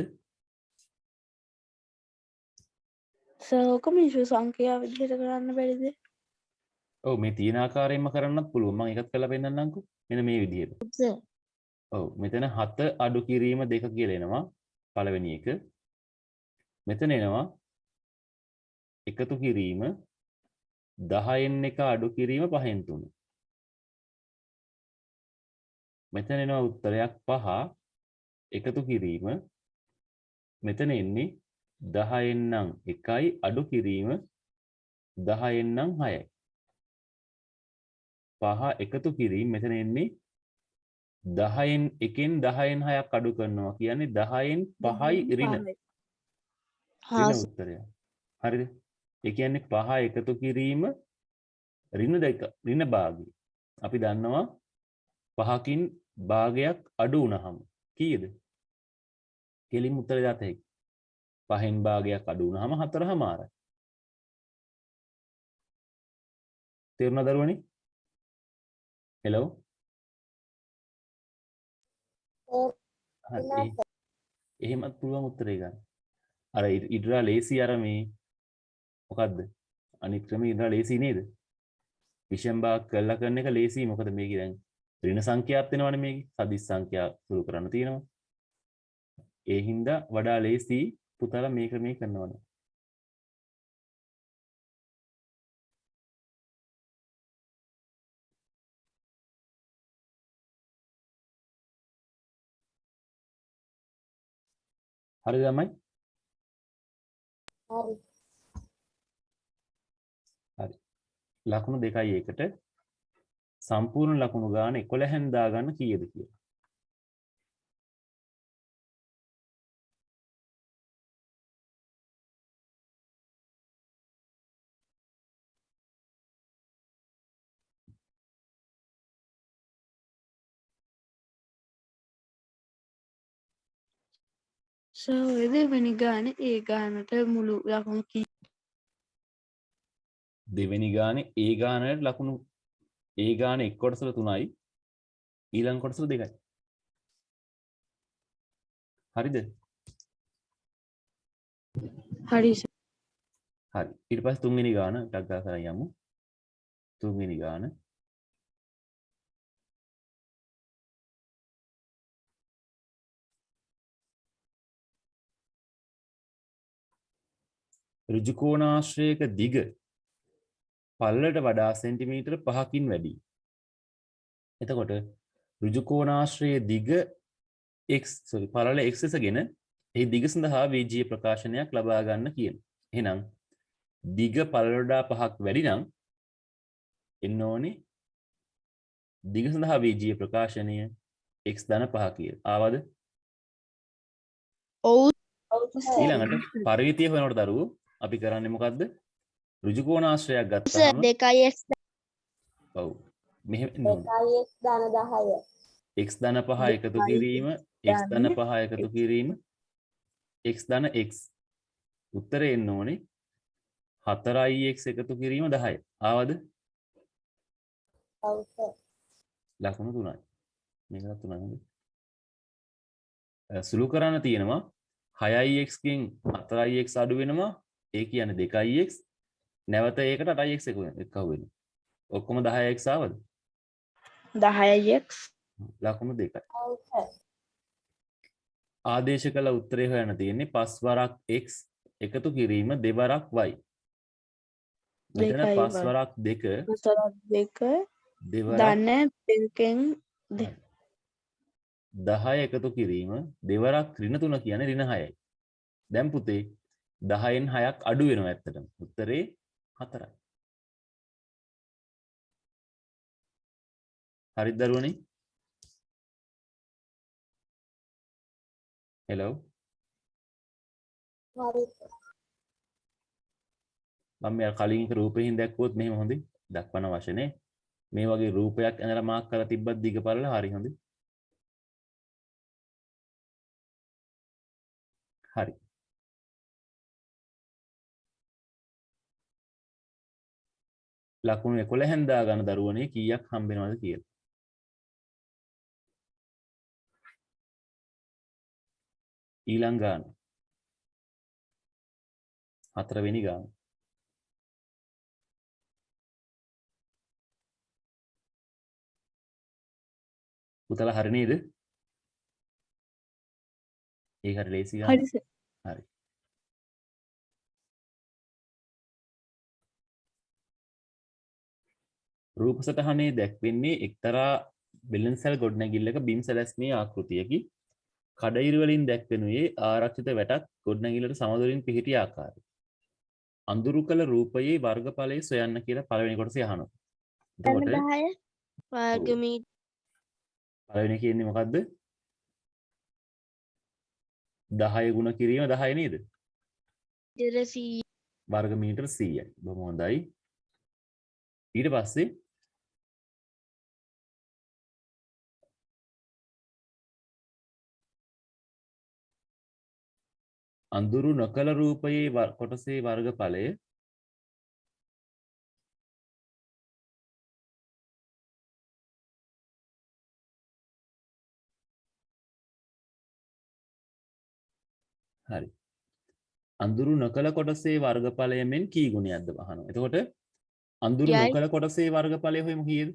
[SPEAKER 3] සෝක මිශ්‍ර සංඛ්‍යාව විදිහට කරන්න බැරිද?
[SPEAKER 1] ඔව් මේ තියෙන ආකාරයෙන්ම කරන්නත් පුළුවන්. මම ඒකත් කරලා පෙන්නන්නම්කෝ. මෙන්න මේ විදිහට.
[SPEAKER 2] සර්.
[SPEAKER 1] ඔව් මෙතන 7 අඩු කිරීම 2 කියලා එනවා පළවෙනි එක. මෙතන එනවා එකතු කිරීම 10න් 1 අඩු කිරීම 5න් 3. මෙතන එනවා උත්තරයක් 5 එකතු කිරීම මෙතන එන්නේ 10න් නම් 1යි අඩු කිරීම 10න් නම් 6යි. 5 එකතු කිරීම මෙතන එන්නේ 10න් 1න් 10න් 6ක් අඩු කරනවා කියන්නේ 10න් 5යි ඍණ. ඍණ උත්තරය. හරිද? ඒ කියන්නේ 5 එකතු කිරීම ඍණ 2 ඍණ භාගය. අපි දන්නවා 5කින් භාගයක් අඩු වුණාම කීයද? කෙලින් උත්තරය දාත හැකියි. 5න් භාගයක් අඩු වුණාම 4මාරයි. තේරුණාද දරුවනේ? හෙලෝ. හරි. එහෙමත් පුළුවන් උත්තරේ ගන්න. අර ඉදරා ලේසි අර මේ මොකද්ද? අනිත් ක්‍රමේ ඉදරා ලේසි නේද? විෂම භාග කළා කරන එක ලේසි. මොකද මේකේ දැන් ඍණ සංඛ්‍යාත් වෙනවනේ මේකේ. සදිස් සංඛ්‍යා සුළු කරන්න තියෙනවා. ඒ හින්දා වඩා ලේසි පුතාලා මේ ක්‍රමේ කරනවනේ. හරිද ළමයි?
[SPEAKER 2] හරි.
[SPEAKER 1] හරි. ලකුණු 2යි 1ට සම්පූර්ණ ලකුණු ගාන 11න් දාගන්න කීයද කියලා.
[SPEAKER 3] ඔය දෙවෙනි ගාන ඒ ගානට මුළු ලකුණු කී?
[SPEAKER 1] දෙවෙනි ගානේ ඒ ගානට ලකුණු ඒ ගාන එක් කොටසට 3යි ඊළඟ කොටසට 2යි. හරිද?
[SPEAKER 3] හරි.
[SPEAKER 1] හරි. ඊට පස්සේ තුන්වෙනි ගාන ටක් ගාලා කරන් යමු. තුන්වෙනි ගාන ඍජු කෝණාශ්‍රයක දිග පළලට වඩා සෙන්ටිමීටර 5කින් වැඩි. එතකොට ඍජු කෝණාශ්‍රයේ දිග පළල x ලෙසගෙන එහි දිග සඳහා වේජීය ප්‍රකාශනයක් ලබා ගන්න කියන. එහෙනම් දිග පළල වඩා 5ක් වැඩි නම් එන්න ඕනේ දිග සඳහා බීජීය ප්‍රකාශනය x ධන 5 කියලා. ආවද?
[SPEAKER 3] ඔව්
[SPEAKER 1] ඊළඟට පරිවිතිය හොයනකොට දරුවෝ අපි කරන්නේ මොකද්ද? ඍජු කෝණාශ්‍රයක්
[SPEAKER 2] සර්
[SPEAKER 1] ගත්තාම
[SPEAKER 2] 2x
[SPEAKER 1] ඔව් මෙහෙම එන්න ඕනේ.
[SPEAKER 4] 2x ධන 10.
[SPEAKER 1] x ධන 5 එකතු කිරීම x ධන 5 එකතු කිරීම x ධන x උත්තරේ එන්න ඕනේ 4x එකතු කිරීම 10. ආවද?
[SPEAKER 4] ඔව් සර්.
[SPEAKER 1] ලකුණු 3යි. මේක 3යි. සුළු කරන්න තියෙනවා 6x කින් 4x අඩු වෙනවා. ඒ කියන්නේ 2x. නැවත ඒකට 8x එකතු වෙනවා. ඔක්කොම 10x ආවද?
[SPEAKER 3] 10x
[SPEAKER 1] ලකුණු 2යි.
[SPEAKER 4] ඔව් සර්.
[SPEAKER 1] ආදේශ කළ උත්තරේ හොයන්න තියෙන්නේ 5 වරක් x එකතු කිරීම 2 වරක් y. මෙතන 5 වරක් 2
[SPEAKER 3] සරත් 2
[SPEAKER 1] 2 වරක්
[SPEAKER 3] ධන 2කින්
[SPEAKER 1] 10 එකතු කිරීම 2 වරක් ඍණ 3 කියන්නේ ඍණ 6යි. දැන් පුතේ 10න් 6ක් අඩු වෙනවා ඇත්තටම. උත්තරේ 4යි. හරිද දරුවනේ? හෙලෝ
[SPEAKER 4] හරි.
[SPEAKER 1] මම මෙයා කලින් රූපයෙන් දැක්වුවොත් මෙහෙම හොඳයි. දක්වන වශනේ මේ වගේ රූපයක් ඇඳලා මාක් කරලා තිබ්බත් දිග පළල හරි හොඳයි. හරි. ලකුණු 11න් දා ගන්න දරුවනේ කීයක් හම්බ වෙනවද කියලා. ඊළඟ ගාන 4 වෙනි ගාන පුතලා හරි නේද? ඒක හරි ලේසි ගාන.
[SPEAKER 3] හරි සර්.
[SPEAKER 1] හරි. රූප සටහනේ දැක්වෙන්නේ එක්තරා බෙලන්සල් ගොඩනැගිල්ලක බිම් සැලැස්මේ ආකෘතියකි. කඩයිරු වලින් දැක්වෙනුයේ ආරක්ෂිත වැටක් ගොඩනැගිල්ලට සමදුරින් පිහිටි ආකාරය. අඳුරු කළ රූපයේ වර්ගඵලය සොයන්න කියලා පළවෙනි කොටසේ අහනවා. එතකොට
[SPEAKER 2] 10 වර්ගමීටර
[SPEAKER 1] පළවෙනි කියන්නේ මොකද්ද? 10 ගුණ කිරීම 10 නේද?
[SPEAKER 2] 100
[SPEAKER 1] වර්ග මීටර 100යි. බොහොම හොඳයි. ඊට පස්සේ අඳුරු නොකල රූපයේ කොටසේ වර්ගඵලය හරි. අඳුරු නොකල කොටසේ වර්ගඵලයෙන් කී ගුණයක්ද අහනවා. එතකොට අඳුරු
[SPEAKER 2] යයි.
[SPEAKER 1] නොකල කොටසේ වර්ගඵලය හොයමු කීයද?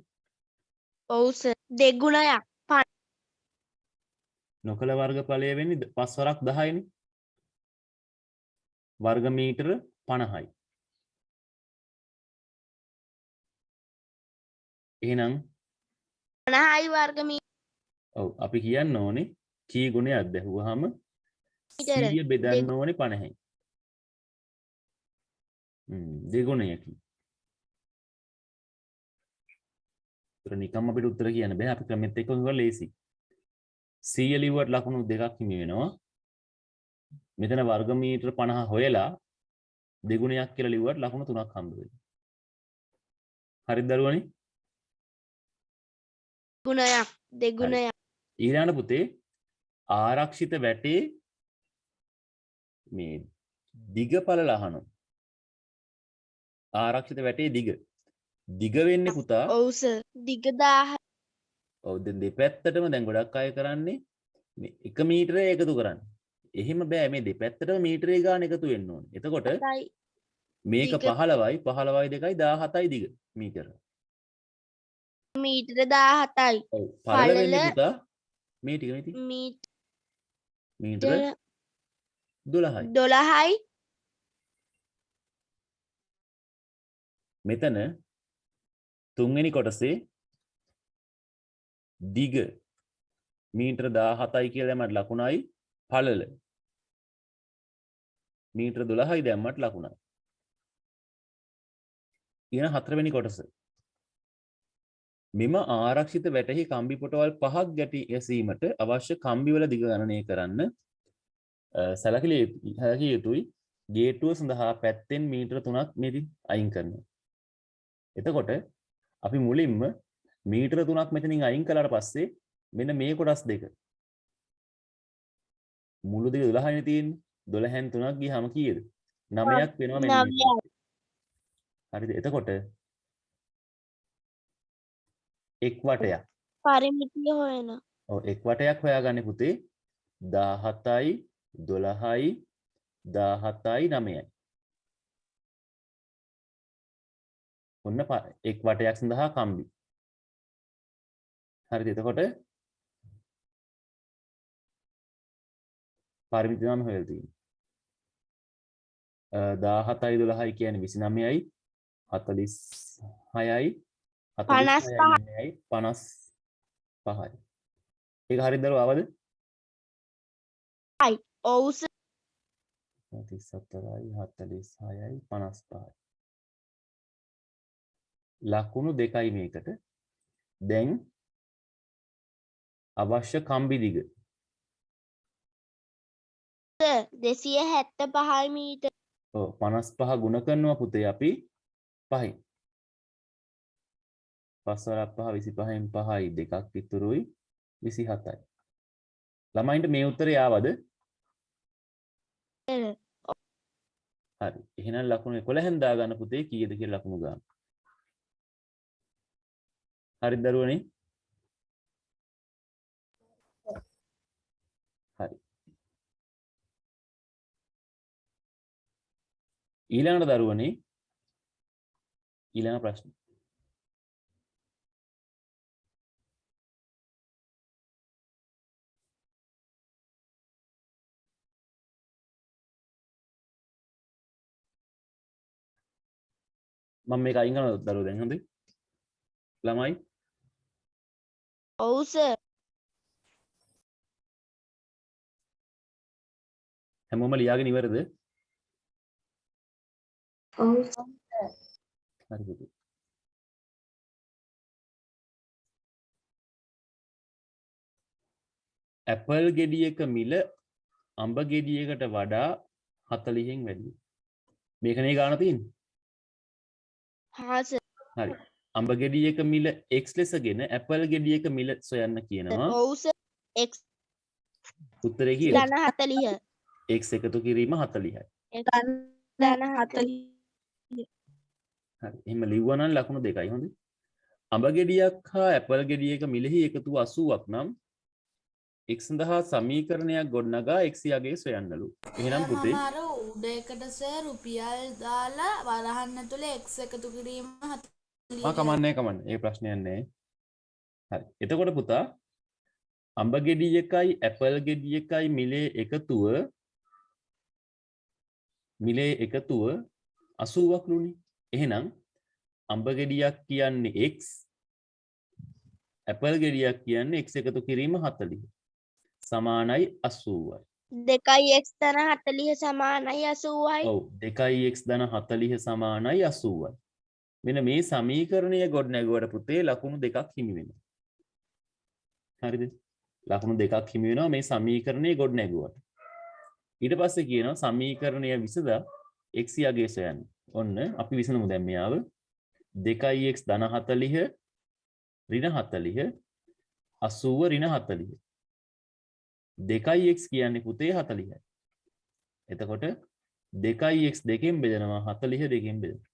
[SPEAKER 2] ඔව් සර් දෙගුණයක්
[SPEAKER 1] නොකල වර්ගඵලය වෙන්නේ 5 වරක් 10යිනේ. වර්ග මීටර 50යි. එහෙනම්
[SPEAKER 2] 50යි වර්ගමීටර
[SPEAKER 1] ඔව් අපි කියන්න ඕනේ කී ගුණයක්ද ඇහුවාම 100 බෙදන්න ඕනේ 50යි. දෙගුණයකි. ඒතර නිකම්ම අපිට උත්තර කියන්න බෑ. අපි ක්‍රමෙත් එක්ක හොයලා ලේසි. 100 ලිව්වට ලකුණු දෙකක් හිමි වෙනවා. මෙතන වර්ග මීටර 50 හොයලා දෙගුණයක් කියලා ලිව්වට ලකුණු 3ක් හම්බ වෙනවා. හරිද දරුවනේ?
[SPEAKER 2] ගුණයක් දෙගුණයක්
[SPEAKER 1] ඊළඟ පුතේ ආරක්ෂිත වැටේ මේ දිග පළල අහනවා. ආරක්ෂිත වැටේ දිග වෙන්නේ පුතා.
[SPEAKER 2] ඔව් සර් දිග 1000
[SPEAKER 1] ඔව් දැන් දෙපැත්තටම දැන් ගොඩක් අය කරන්නේ මේ 1 මීටරය එකතු කරන්නේ. එහෙම බෑ මේ දෙපැත්තටම මීටරේ ගාන එකතු වෙන්න ඕනේ. එතකොට මේක
[SPEAKER 2] දිග.
[SPEAKER 1] 15යි 15යි 2යි 17යි දිග මීටර.
[SPEAKER 2] මීටර 17යි
[SPEAKER 1] ඔව් පළල වෙන්නේ
[SPEAKER 2] පළල
[SPEAKER 1] පුතා මේ ටික නේ මීටර
[SPEAKER 2] මීටර
[SPEAKER 1] 12යි.
[SPEAKER 2] 12යි
[SPEAKER 1] මෙතන තුන්වෙනි කොටසේ දිග මීටර 17යි කියලා මට ලකුණයි පළල මීටර 12යි දැම්මට ලකුණයි. ඊන හතරවෙනි කොටස. මෙම ආරක්ෂිත වැටෙහි කම්බි පොටවල් 5ක් ගැටි ඇසීමට අවශ්‍ය කම්බිවල දිග ගණනය කරන්න සැලකිය යුතුයි. ගේට්ටුව සඳහා පැත්තෙන් මීටර 3ක් මෙතන අයින් කරනවා. එතකොට අපි මුලින්ම මීටර 3ක් මෙතනින් අයින් කළාට පස්සේ මෙන්න මේ කොටස් දෙක මුළු දිග 12යිනේ තියෙන්නේ. 12න් 3ක් ගියාම කීයද? 9ක් වෙනවා මෙන්න මේක. හරිද? එතකොට එක් වටයක්.
[SPEAKER 2] පරිමිතිය හොයන.
[SPEAKER 1] ඔව් එක් වටයක් හොයාගන්නේ පුතේ 17යි 12යි 17යි 9යි. ඔන්න එක් වටයක් සඳහා කම්බි. හරිද? එතකොට පරිමිති නම් හොයලා තියෙන්නේ. 17යි 12යි කියන්නේ 29යි 46යි 46යි 55යි. ඒක හරියද දරුවා? අවද?
[SPEAKER 2] ඔව්
[SPEAKER 1] 34යි 46යි 55යි. ලකුණු දෙකයි මේකට. දැන් අවශ්‍ය කම්බි දිග
[SPEAKER 2] 275 මීටර.
[SPEAKER 1] ඔව් 55 ගුණ කරනවා පුතේ අපි 5යි. 5 වරක් 5 25න් 5යි දෙකක් ඉතුරුයි 27යි. ළමයින්ට මේ උත්තරේ ආවද? හරි. එහෙනම් ලකුණු 11න් දාගන්න පුතේ කීයද කියලා ලකුණු ගන්න. හරිද දරුවනේ? හරි. ඊළඟට දරුවනේ ඊළඟ ප්‍රශ්න. මම මේක අයින් කරනවද දරුවෝ දැන් හොඳයි? ළමයි
[SPEAKER 2] ඔව් සර්.
[SPEAKER 1] හැමෝම ලියාගෙන ඉවරද?
[SPEAKER 4] ඔව්
[SPEAKER 1] හරි පුතේ. ඇපල් ගෙඩියක මිල අඹ ගෙඩියකට වඩා 40න් වැඩියි. මේකනේ ගාන තියෙන්නේ.
[SPEAKER 2] හා සර්.
[SPEAKER 1] හරි. අඹ ගෙඩියක මිල x ලෙසගෙන ඇපල් ගෙඩියක මිල සොයන්න කියනවා.
[SPEAKER 2] ඔව් සර්. x
[SPEAKER 1] උත්තරේ කීයද?
[SPEAKER 2] ධන 40.
[SPEAKER 1] x එකතු කිරීම 40යි.
[SPEAKER 3] ධන 40.
[SPEAKER 1] හරි. එහෙම ලිව්වා නම් ලකුණු දෙකයි හොඳයි. අඹ ගෙඩියක් හා ඇපල් ගෙඩියක මිලෙහි එකතුව 80ක් නම් x සඳහා සමීකරණයක් ගොඩනගා x යගේ සොයන්නලු. එහෙනම් පුතේ
[SPEAKER 5] මම අර උඩ එකට සර් රුපියල් දාලා වරහන් ඇතුලේ x එකතු කිරීම 40
[SPEAKER 1] කමන්නේ ඒ ප්‍රශ්නයක් නැහැ. හරි. එතකොට පුතා අඹ ගෙඩියකයි ඇපල් ගෙඩියකයි මිලේ එකතුව 80ක් නුනේ. එහෙනම් අඹ ගෙඩියක් කියන්නේ x ඇපල් ගෙඩියක් කියන්නේ x එකතු කිරීම 40 සමානයි 80යි.
[SPEAKER 2] 2x ධන 40 සමානයි 80යි.
[SPEAKER 1] ඔව් 2x ධන 40 සමානයි 80යි. මෙන්න මේ සමීකරණය ගොඩනැගුවට පුතේ ලකුණු දෙකක් හිමි වෙනවා. හරිද? ලකුණු දෙකක් හිමි වෙනවා මේ සමීකරණය ගොඩනැගුවට. ඊට පස්සේ කියනවා සමීකරණය විසඳා x යගේ සොයන්න. ඔන්න අපි විසඳමු දැන් මෙයාව. 2x ධන 40 ඍණ 40 80 ඍණ 40. 2x කියන්නේ පුතේ 40යි. එතකොට 2x දෙකෙන් බෙදනවා 40 දෙකෙන් බෙදනවා.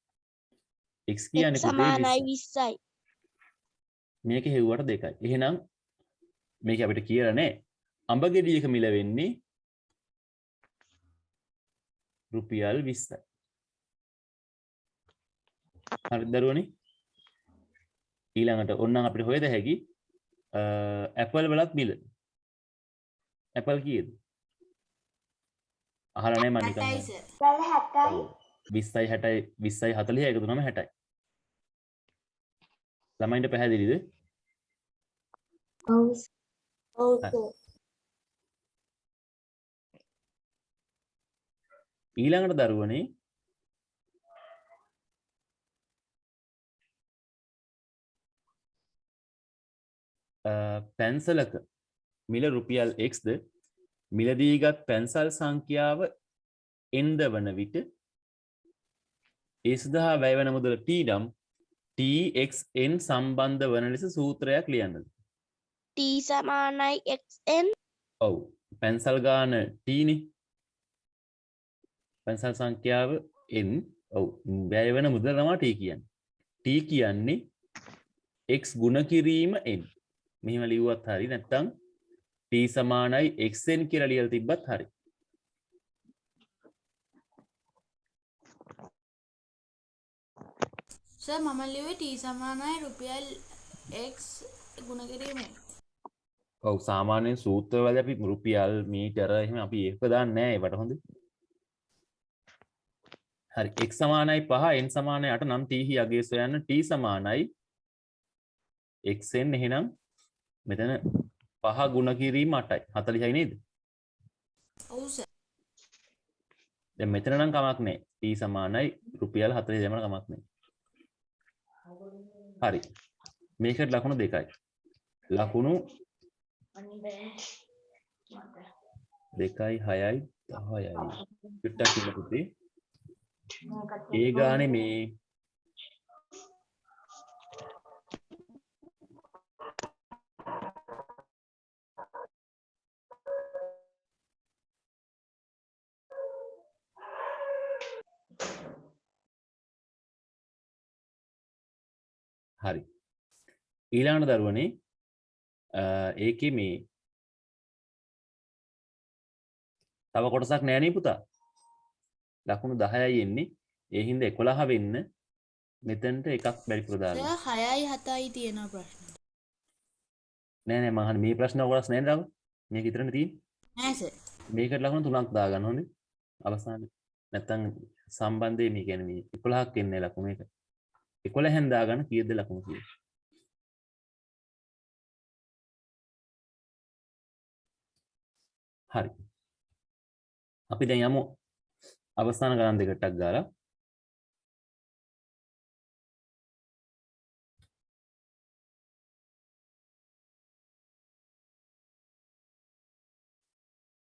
[SPEAKER 1] x කියන්නේ පුතේ
[SPEAKER 2] සමානයි
[SPEAKER 1] 20යි.
[SPEAKER 2] 20යි.
[SPEAKER 1] මේක හෙව්වට 2යි. එහෙනම් මේක අපිට කියලා නෑ. අඹ ගෙඩියක මිල වෙන්නේ රුපියල් 20යි. හරි දරුවනේ. ඊළඟට ඕනනම් අපිට හොයද හැකි ඇපල් වලත් මිල. ඇපල් කීයද? අහලා නැහැ මම නිකන්.
[SPEAKER 5] 60යි සර්.
[SPEAKER 1] 20යි 60යි 20යි 40යි එකතු වුනම 60යි. ළමයින්ට පැහැදිලිද?
[SPEAKER 4] ඔව්
[SPEAKER 1] හරි. ඊළඟට දරුවනේ පැන්සලක මිල රුපියල් x ද මිලදීගත් පැන්සල් සංඛ්‍යාව n ද වන විට ඒ සඳහා වැයවන මුදල t නම් txn සම්බන්ධ වන ලෙස සූත්‍රයක් ලියන්නද.
[SPEAKER 2] t සමානයි xn.
[SPEAKER 1] ඔව් පැන්සල් ගාන t නේ. පැන්සල් සංඛ්‍යාව n. ඔව් වැයවන මුදල තමයි t කියන්නේ. t කියන්නේ x ගුණ කිරීම n. මෙහෙම ලිව්වත් හරි නැත්නම් t සමානයි xn කියලා ලියලා තිබ්බත් හරි.
[SPEAKER 5] සර් මම ලිව්වේ t සමානයි රුපියල් x ගුණ කිරීමෙන්.
[SPEAKER 1] ඔව් සාමාන්‍යයෙන් සූත්‍රවල අපි රුපියල් මීටර එහෙම අපි ඒක දාන්නේ නැහැ ඒවට හොඳ. හරි x සමානයි 5 n සමානයි 8 නම් t හි අගය සොයන්න t සමානයි xn එහෙනම් මෙතන 5 ගුණ කිරීම 8යි 40යි නේද?
[SPEAKER 5] ඔව් සර්.
[SPEAKER 1] දැන් මෙතන නම් කමක් නැහැ. t සමානයි රුපියල් 40 දෙමන කමක් නැහැ. හරි. මේකට ලකුණු දෙකයි. ලකුණු 2යි 6යි 10යි. පිටක් ඉන්න පුතේ. ඒ ගානේ මේ හරි ඊළඟ දරුවනේ ඒකේ මේ තව කොටසක් නෑ නේ පුතා ලකුණු 10යි එන්නේ ඒ හින්දා 11 වෙන්න මෙතනට එකක් බැරිපුර දාලා
[SPEAKER 5] සර් 6යි 7යි තියෙන ප්‍රශ්න.
[SPEAKER 1] නෑ නෑ මම අහන්නේ මේ ප්‍රශ්න කොටස් නෑ නේද මේක විතරනේ තියෙන්නේ
[SPEAKER 5] නෑ සර්.
[SPEAKER 1] මේකට ලකුණු 3ක් දාගන්න හොඳේ අවසානයේ නැත්තම් සම්බන්ධයේ මේ කියන්නේ මේ 11ක් එන්නේ ලකුණු එක 11න් දාගන්න කීයද ලකුණු කීයද හරි අපි දැන් යමු අවසාන ගණන් දෙකටක් ගාලා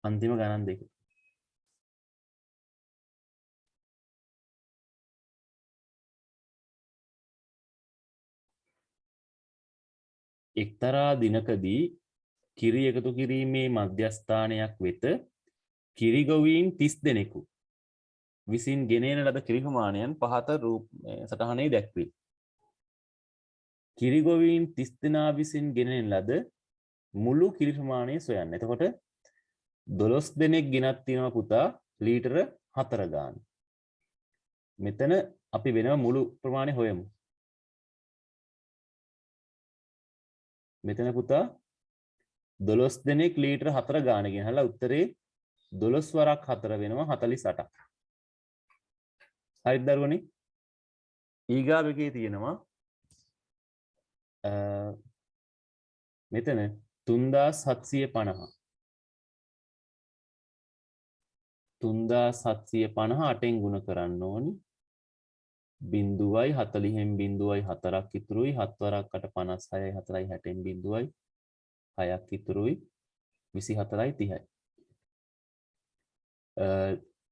[SPEAKER 1] අන්තිම ගණන් දෙක එක්තරා දිනකදී කිරි එකතු කිරීමේ මධ්‍යස්ථානයක් වෙත කිරි ගොවීන් 30 දෙනෙකු විසින් ගෙනෙන ලද කිරි ප්‍රමාණයන් පහත සටහනේ දැක්වේ. කිරි ගොවීන් 30 දෙනා විසින් ගෙනෙන ලද මුළු කිරි ප්‍රමාණය සොයන්න. එතකොට 12 දෙනෙක් ගෙනත් තියෙනවා පුතා ලීටර 4 ගාන. මෙතන අපි වෙනම මුළු ප්‍රමාණය හොයමු. මෙතන පුතා 12 දෙනෙක් ලීටර 4 ගාන ගෙනහලා උත්තරේ 12 වරක් 4 වෙනවා 48ක්. හරිද දරුවනේ? ඊගාව එකේ තියෙනවා මෙතන 3750 3750 8ෙන් ගුණ කරන්න ඕනි 0.40න් 0.4ක් ඉතුරුයි 7 වරක් 8 56යි 4යි 60න් 0.6ක් ඉතුරුයි 24යි 30යි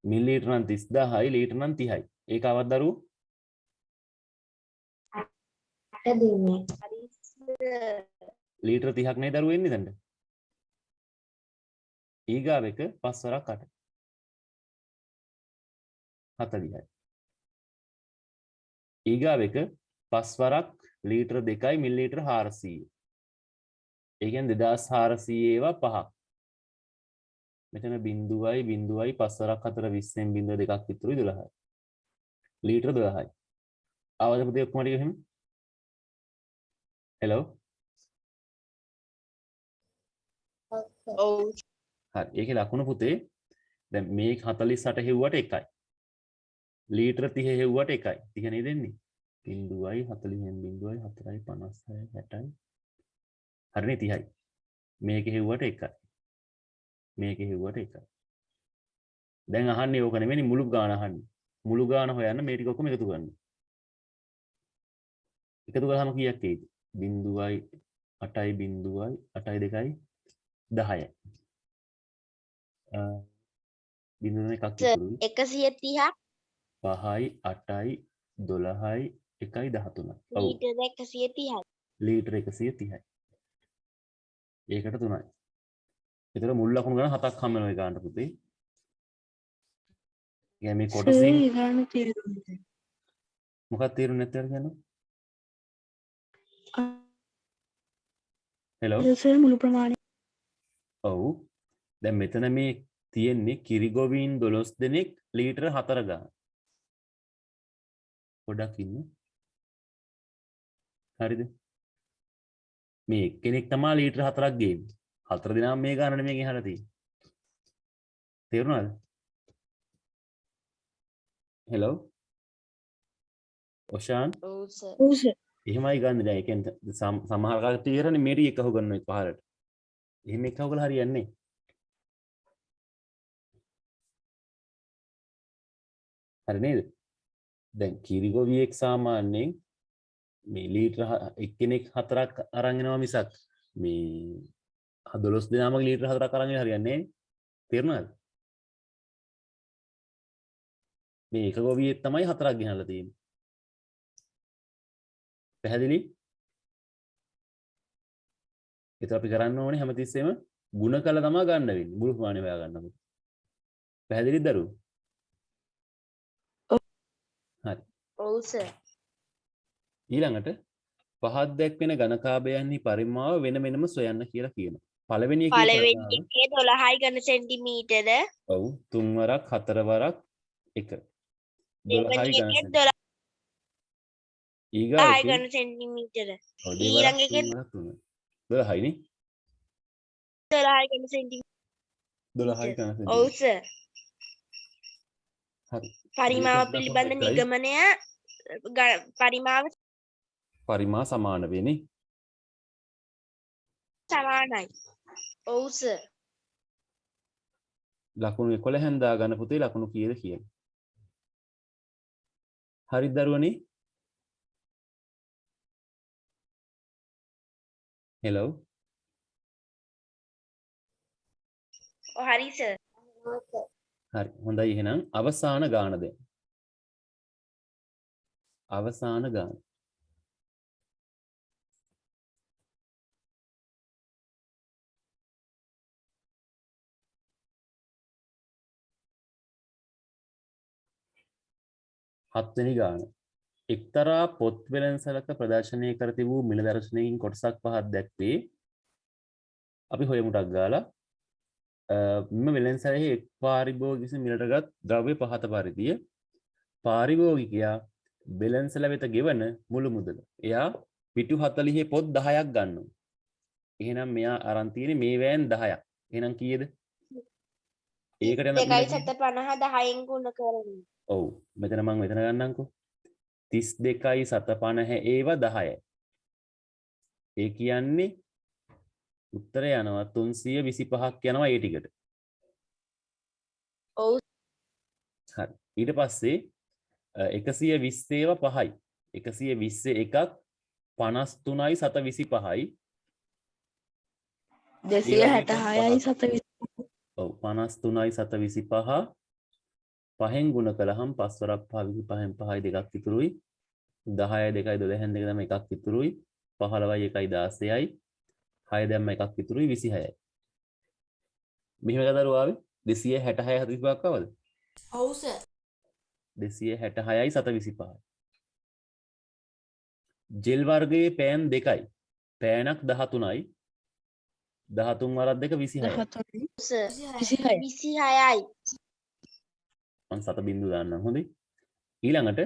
[SPEAKER 1] මිලිලීටර නම් 30000යි ලීටර නම් 30යි ඒක අවද දරුවෝ
[SPEAKER 4] 8 දෙන්නේ
[SPEAKER 1] ලීටර 30ක් නේ දරුවෝ එන්නේ දැන් ඊගාව එක 5 වරක් 8 40යි ඊගාව එක 5 වරක් ලීටර 2යි මිලිලීටර 400 ඒ කියන්නේ 2400 ඒවා 5ක් මෙතන 0.5 5 වරක් 4 20න් 0.2ක් ඉතුරුයි 12යි ලීටර 12යි ආවද පුතේ ඔක්කොම ටික එහෙම හෙලෝ
[SPEAKER 3] ඔව්
[SPEAKER 1] හරි ඒකේ ලකුණු පුතේ දැන් මේ 48 හෙව්වට එකයි ලීටර 30 හෙව්වට එකයි 30 නේද එන්නේ 0.40න් 0.4යි 56යි 60යි හරිනේ 30යි මේක හෙව්වට එකයි මේක හෙව්වට එකයි දැන් අහන්නේ ඕක නෙමෙයි මුළු ගාන අහන්නේ. මුළු ගාන හොයන්න මේ ටික ඔක්කොම එකතු කරන්න. එකතු කරාම කීයක් එයිද? 0.8 0.8 2යි 10යි. බිඳුන එකක් ඉතුරුයි.
[SPEAKER 2] 130ක්
[SPEAKER 1] 5යි 8යි 12යි 1යි 13යි. ඔව්.
[SPEAKER 2] ලීටර 130ක්.
[SPEAKER 1] ලීටර 130යි. ඒකට 3යි. ඒතර මුල් ලකුණු ගන්න 7ක් හම්බ වෙනවා ඒ ගානට පුතේ. يعني මේ කොටසින්
[SPEAKER 3] ගාන තේරුම්
[SPEAKER 1] මොකක්ද තේරුන්නේ නැත්තේ කියන්නේ? හෙලෝ.
[SPEAKER 3] සර් මුළු ප්‍රමාණය
[SPEAKER 1] ඔව්. දැන් මෙතන මේ තියෙන්නේ කිරිගොවීන් 12 දෙනෙක් ලීටර 4 ගන්න. පොඩක් ඉන්න. හරිද? මේ එක්කෙනෙක් තමයි ලීටර 4ක් ගේන්නේ. 4 දෙනාම මේ ගාන නෙමෙයි ගහලා තියෙන්නේ. තේරුණාද? හෙලෝ. ඔෂාන්
[SPEAKER 2] ඔව් සර්.
[SPEAKER 3] ඔව් සර්
[SPEAKER 1] එහෙමයි ගන්න දැන් ඒ කියන්නේ සමහර කට්ටිය කරන්නේ මේටි එකව ගන්නවා පහලට. එහෙම එකව කළා හරියන්නේ නැහැ. හරි නේද? දැන් කිරිගොවියෙක් සාමාන්‍යයෙන් මේ ලීටර එක්කෙනෙක් 4ක් අරන් එනවා මිසක් මේ 12 දෙනාම ලීටර 4ක් අරන් එන හරියන්නේ නැහැ. තේරුණාද? මේ එක ගොවියෙක් තමයි 4ක් ගෙනල්ලා තියෙන්නේ. පැහැදිලි? ඒතර අපි කරන්න ඕනේ හැමතිස්සෙම ಗುಣ කළ තමයි ගන්න වෙන්නේ. මුළු ප්‍රමාණය හොයා ගන්නකොට. පැහැදිලිද දරුවෝ? හරි.
[SPEAKER 2] ඔව් සර්.
[SPEAKER 1] ඊළඟට පහත් දැක්වෙන ඝනකාභයන්හි පරිමාව වෙන වෙනම සොයන්න කියලා කියනවා. පළවෙනි එකේ
[SPEAKER 2] පළවෙනි
[SPEAKER 1] පරිමාව
[SPEAKER 2] එකේ 12යි ඝන සෙන්ටිමීටර.
[SPEAKER 1] ඔව් 3 වරක් 4 වරක් 1 12යි ඝන
[SPEAKER 2] දෙවෙනි එකේ
[SPEAKER 1] සෙන්ටිමීටර.
[SPEAKER 2] 12යි
[SPEAKER 1] ඊගාව
[SPEAKER 2] ඝන සෙන්ටිමීටර.
[SPEAKER 1] ඔව්
[SPEAKER 2] ඊළඟ
[SPEAKER 1] දෙවරක්
[SPEAKER 2] එකේ
[SPEAKER 1] 12යි නේ
[SPEAKER 2] 12යි ඝන සෙන්ටිමීටර.
[SPEAKER 1] 12යි ඝන
[SPEAKER 2] ඔව්
[SPEAKER 1] සෙන්ටිමීටර.
[SPEAKER 2] සර්.
[SPEAKER 1] හරි.
[SPEAKER 2] පරිමාව
[SPEAKER 1] මේකත්
[SPEAKER 2] පිළිබඳ
[SPEAKER 1] දක්වන්න එකයි.
[SPEAKER 2] නිගමනය පරිමාව
[SPEAKER 1] පරිමා සමාන වෙන්නේ.
[SPEAKER 2] සමානයි. ඔව් සර්.
[SPEAKER 1] ලකුණු 11න් දාගන්න පුතේ ලකුණු කීයද කියන්නේ. හරිද දරුවනේ? හෙලෝ.
[SPEAKER 2] ඔව් හරි සර්.
[SPEAKER 1] හරි. හොඳයි එහෙනම් අවසාන ගාන දෙන්න. අවසාන ගාන. හත්වෙනි ගාන. එක්තරා පොත් වෙළඳසැලක ප්‍රදර්ශනය කර තිබූ මිල දර්ශනයකින් කොටසක් පහක් දැක්වේ. අපි හොයමු ටක් ගාලා. මෙම වෙළඳසැලෙහි එක් පාරිභෝගික විසින් මිලටගත් ද්‍රව්‍ය පහත පරිදිය පාරිභෝගිකයා වෙළඳසැල වෙත ගෙවන මුළු මුදල. එයා පිටු 40 පොත් 10ක් ගන්නවා. එහෙනම් මෙයා අරන් තියෙන්නේ මේ වෑන් 10ක්. එහෙනම් කීයද? ඒකට යන
[SPEAKER 2] 2.750 10න් ගුණ කරනවා.
[SPEAKER 1] ඔව්. මෙතන මම මෙතන ගන්නම්කෝ. 32.750 ඒවා 10යි. ඒ කියන්නේ උත්තරය යනවා 325ක් යනවා ඒ ටිකට.
[SPEAKER 2] ඔව්.
[SPEAKER 1] හරි. ඊට පස්සේ 120 ඒවා 5යි. 120 එකක් 53යි 725යි.
[SPEAKER 3] 266යි 720
[SPEAKER 1] ඔව් 53යි 725 පහෙන් ගුණ කළාම 5 වරක් 5 25න් 5යි දෙකක් ඉතුරුයි 10යි 2යි 12න් දෙක තමයි එකක් ඉතුරුයි 15යි 1යි 16යි 6 දැම්ම එකක් ඉතුරුයි 26යි මෙහෙම කතාව ආවේ 266 45ක් ආවද
[SPEAKER 5] ඔව් සර්
[SPEAKER 1] 266යි 725යි ජෙල් වර්ගයේ පෑන් දෙකයි පෑනක් 13යි 13 වරක් දෙක 26යි
[SPEAKER 3] 13
[SPEAKER 2] සර්
[SPEAKER 3] 26යි
[SPEAKER 2] 26යි.
[SPEAKER 1] මම 7 බිංදුව දාන්නම් හොඳේ ඊළඟට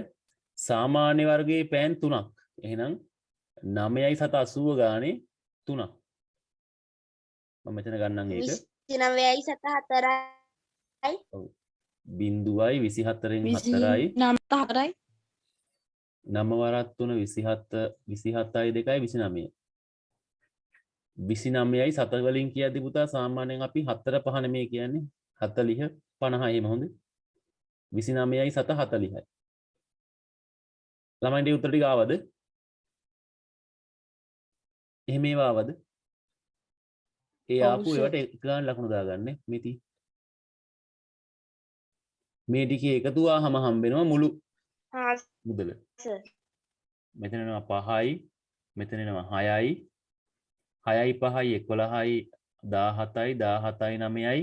[SPEAKER 1] සාමාන්‍ය වර්ගයේ පෑන් 3ක් එහෙනම් 9යි 7 80 ගානේ 3ක් මම මෙතන ගන්නම් ඒක
[SPEAKER 2] 29යි 74යි.
[SPEAKER 1] ඔව් බිංදුවයි 24න් 4යි
[SPEAKER 3] 29යි
[SPEAKER 1] 9 වරක් 3 27 27යි 2යි 29යි 29යි 7 වලින් කියද්දි පුතා සාමාන්‍යයෙන් අපි 4 5 නෙමෙයි කියන්නේ 40 50 එහෙම හොඳ 29යි 7 40යි ළමයින්ට උත්තර ටික ආවද එහෙම ඒවා ආවද ඒ
[SPEAKER 3] ඔව්
[SPEAKER 1] ආපු
[SPEAKER 3] සර්.
[SPEAKER 1] ඒවට එක ගාන ලකුණු දාගන්න මිති මේ ටිකේ එකතු ආවම හම්බ වෙනවා මුළු
[SPEAKER 2] හා
[SPEAKER 1] මුදල
[SPEAKER 2] සර්.
[SPEAKER 1] මෙතන එනවා 5යි මෙතන එනවා 6යි 6යි 5යි 11යි 17යි 17යි 9යි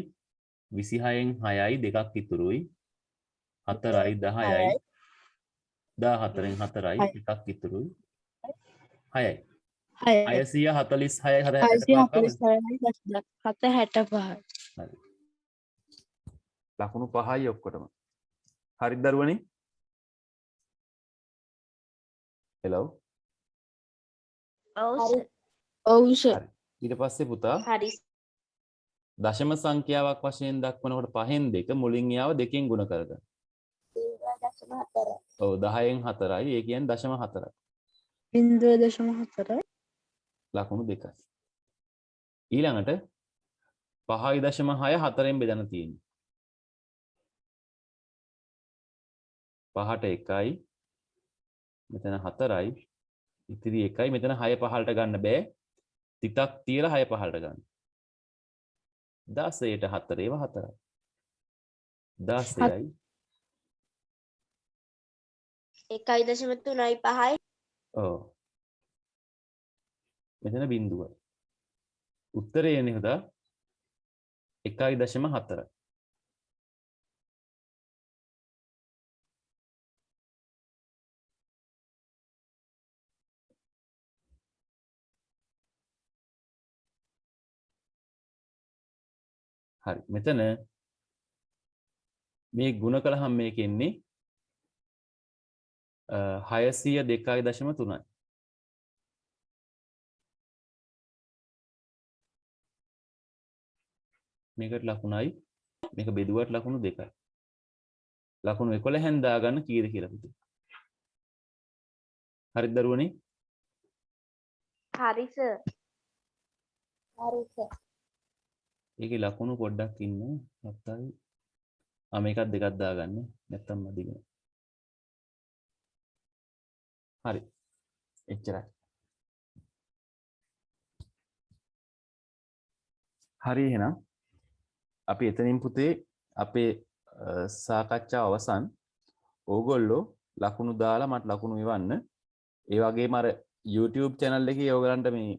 [SPEAKER 1] 26න් 6යි දෙකක් ඉතුරුයි 4යි 10යි 14න් 4යි එකක් ඉතුරුයි 6යි 646යි 765
[SPEAKER 3] 765.
[SPEAKER 1] හරි ලකුණු 5යි ඔක්කොටම හරිද දරුවනේ හෙලෝ
[SPEAKER 2] ඔව් සර්.
[SPEAKER 3] ඔව් සර්.
[SPEAKER 1] හරි ඊට පස්සේ පුතා
[SPEAKER 2] හරි.
[SPEAKER 1] දශම සංඛ්‍යාවක් වශයෙන් දක්වනකොට 5න් 2 මුලින් යාව 2කින් ගුණ කරගන්න. ඔව් 10න් 4යි ඒ කියන්නේ දශම 4යි.
[SPEAKER 3] 0.4.
[SPEAKER 1] ලකුණු 2යි. ඊළඟට 5.6 4න් බෙදන්න තියෙන්නේ. 5ට 1යි මෙතන 4යි ඉතිරි 1යි මෙතන 6 පහළට ගන්න බෑ. තිතක් තියලා 6 පහළට ගන්න. 16ට 4 ඒවා 4යි. 16යි
[SPEAKER 2] 1.3යි 5යි.
[SPEAKER 1] ඔව්. මෙතන බිඳුවයි. උත්තරේ එන්නේ හදා 1.4. හරි. මෙතන මේ ගුණ කළාම මේක එන්නේ 602.3යි. මේකට ලකුණයි මේක බෙදුවට ලකුණු 2යි. ලකුණු 11න් දාගන්න කීයද කියලා පුතේ. හරිද දරුවනේ?
[SPEAKER 2] හරි සර්. හරි සර්.
[SPEAKER 1] ඒකේ ලකුණු පොඩ්ඩක් ඉන්න 7යි. මේකත් දෙකක් දාගන්න. නැත්තම් මදිගෙන. හරි. එච්චරයි. හරි එහෙනම් අපි එතනින් පුතේ අපේ සාකච්ඡාව අවසන්. ඕගොල්ලෝ ලකුණු දාලා මට ලකුණු එවන්න. ඒ වගේම අර YouTube channel එකේ ඕගලන්ට මේ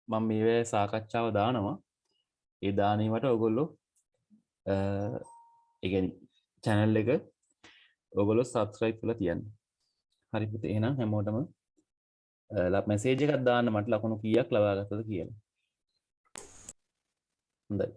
[SPEAKER 1] මම මේ සාකච්ඡාව දානවා. ඒ දානීමට ඕගොල්ලෝ ඒ කියන්නේ channel එක ඕගොල්ලෝ subscribe කරලා තියන්න. හරි පුතේ එහෙනම් හැමෝටම මැසේජ් එකක් දාන්න මට ලකුණු කීයක් ලබා ගත්තද කියලා. හොඳයි.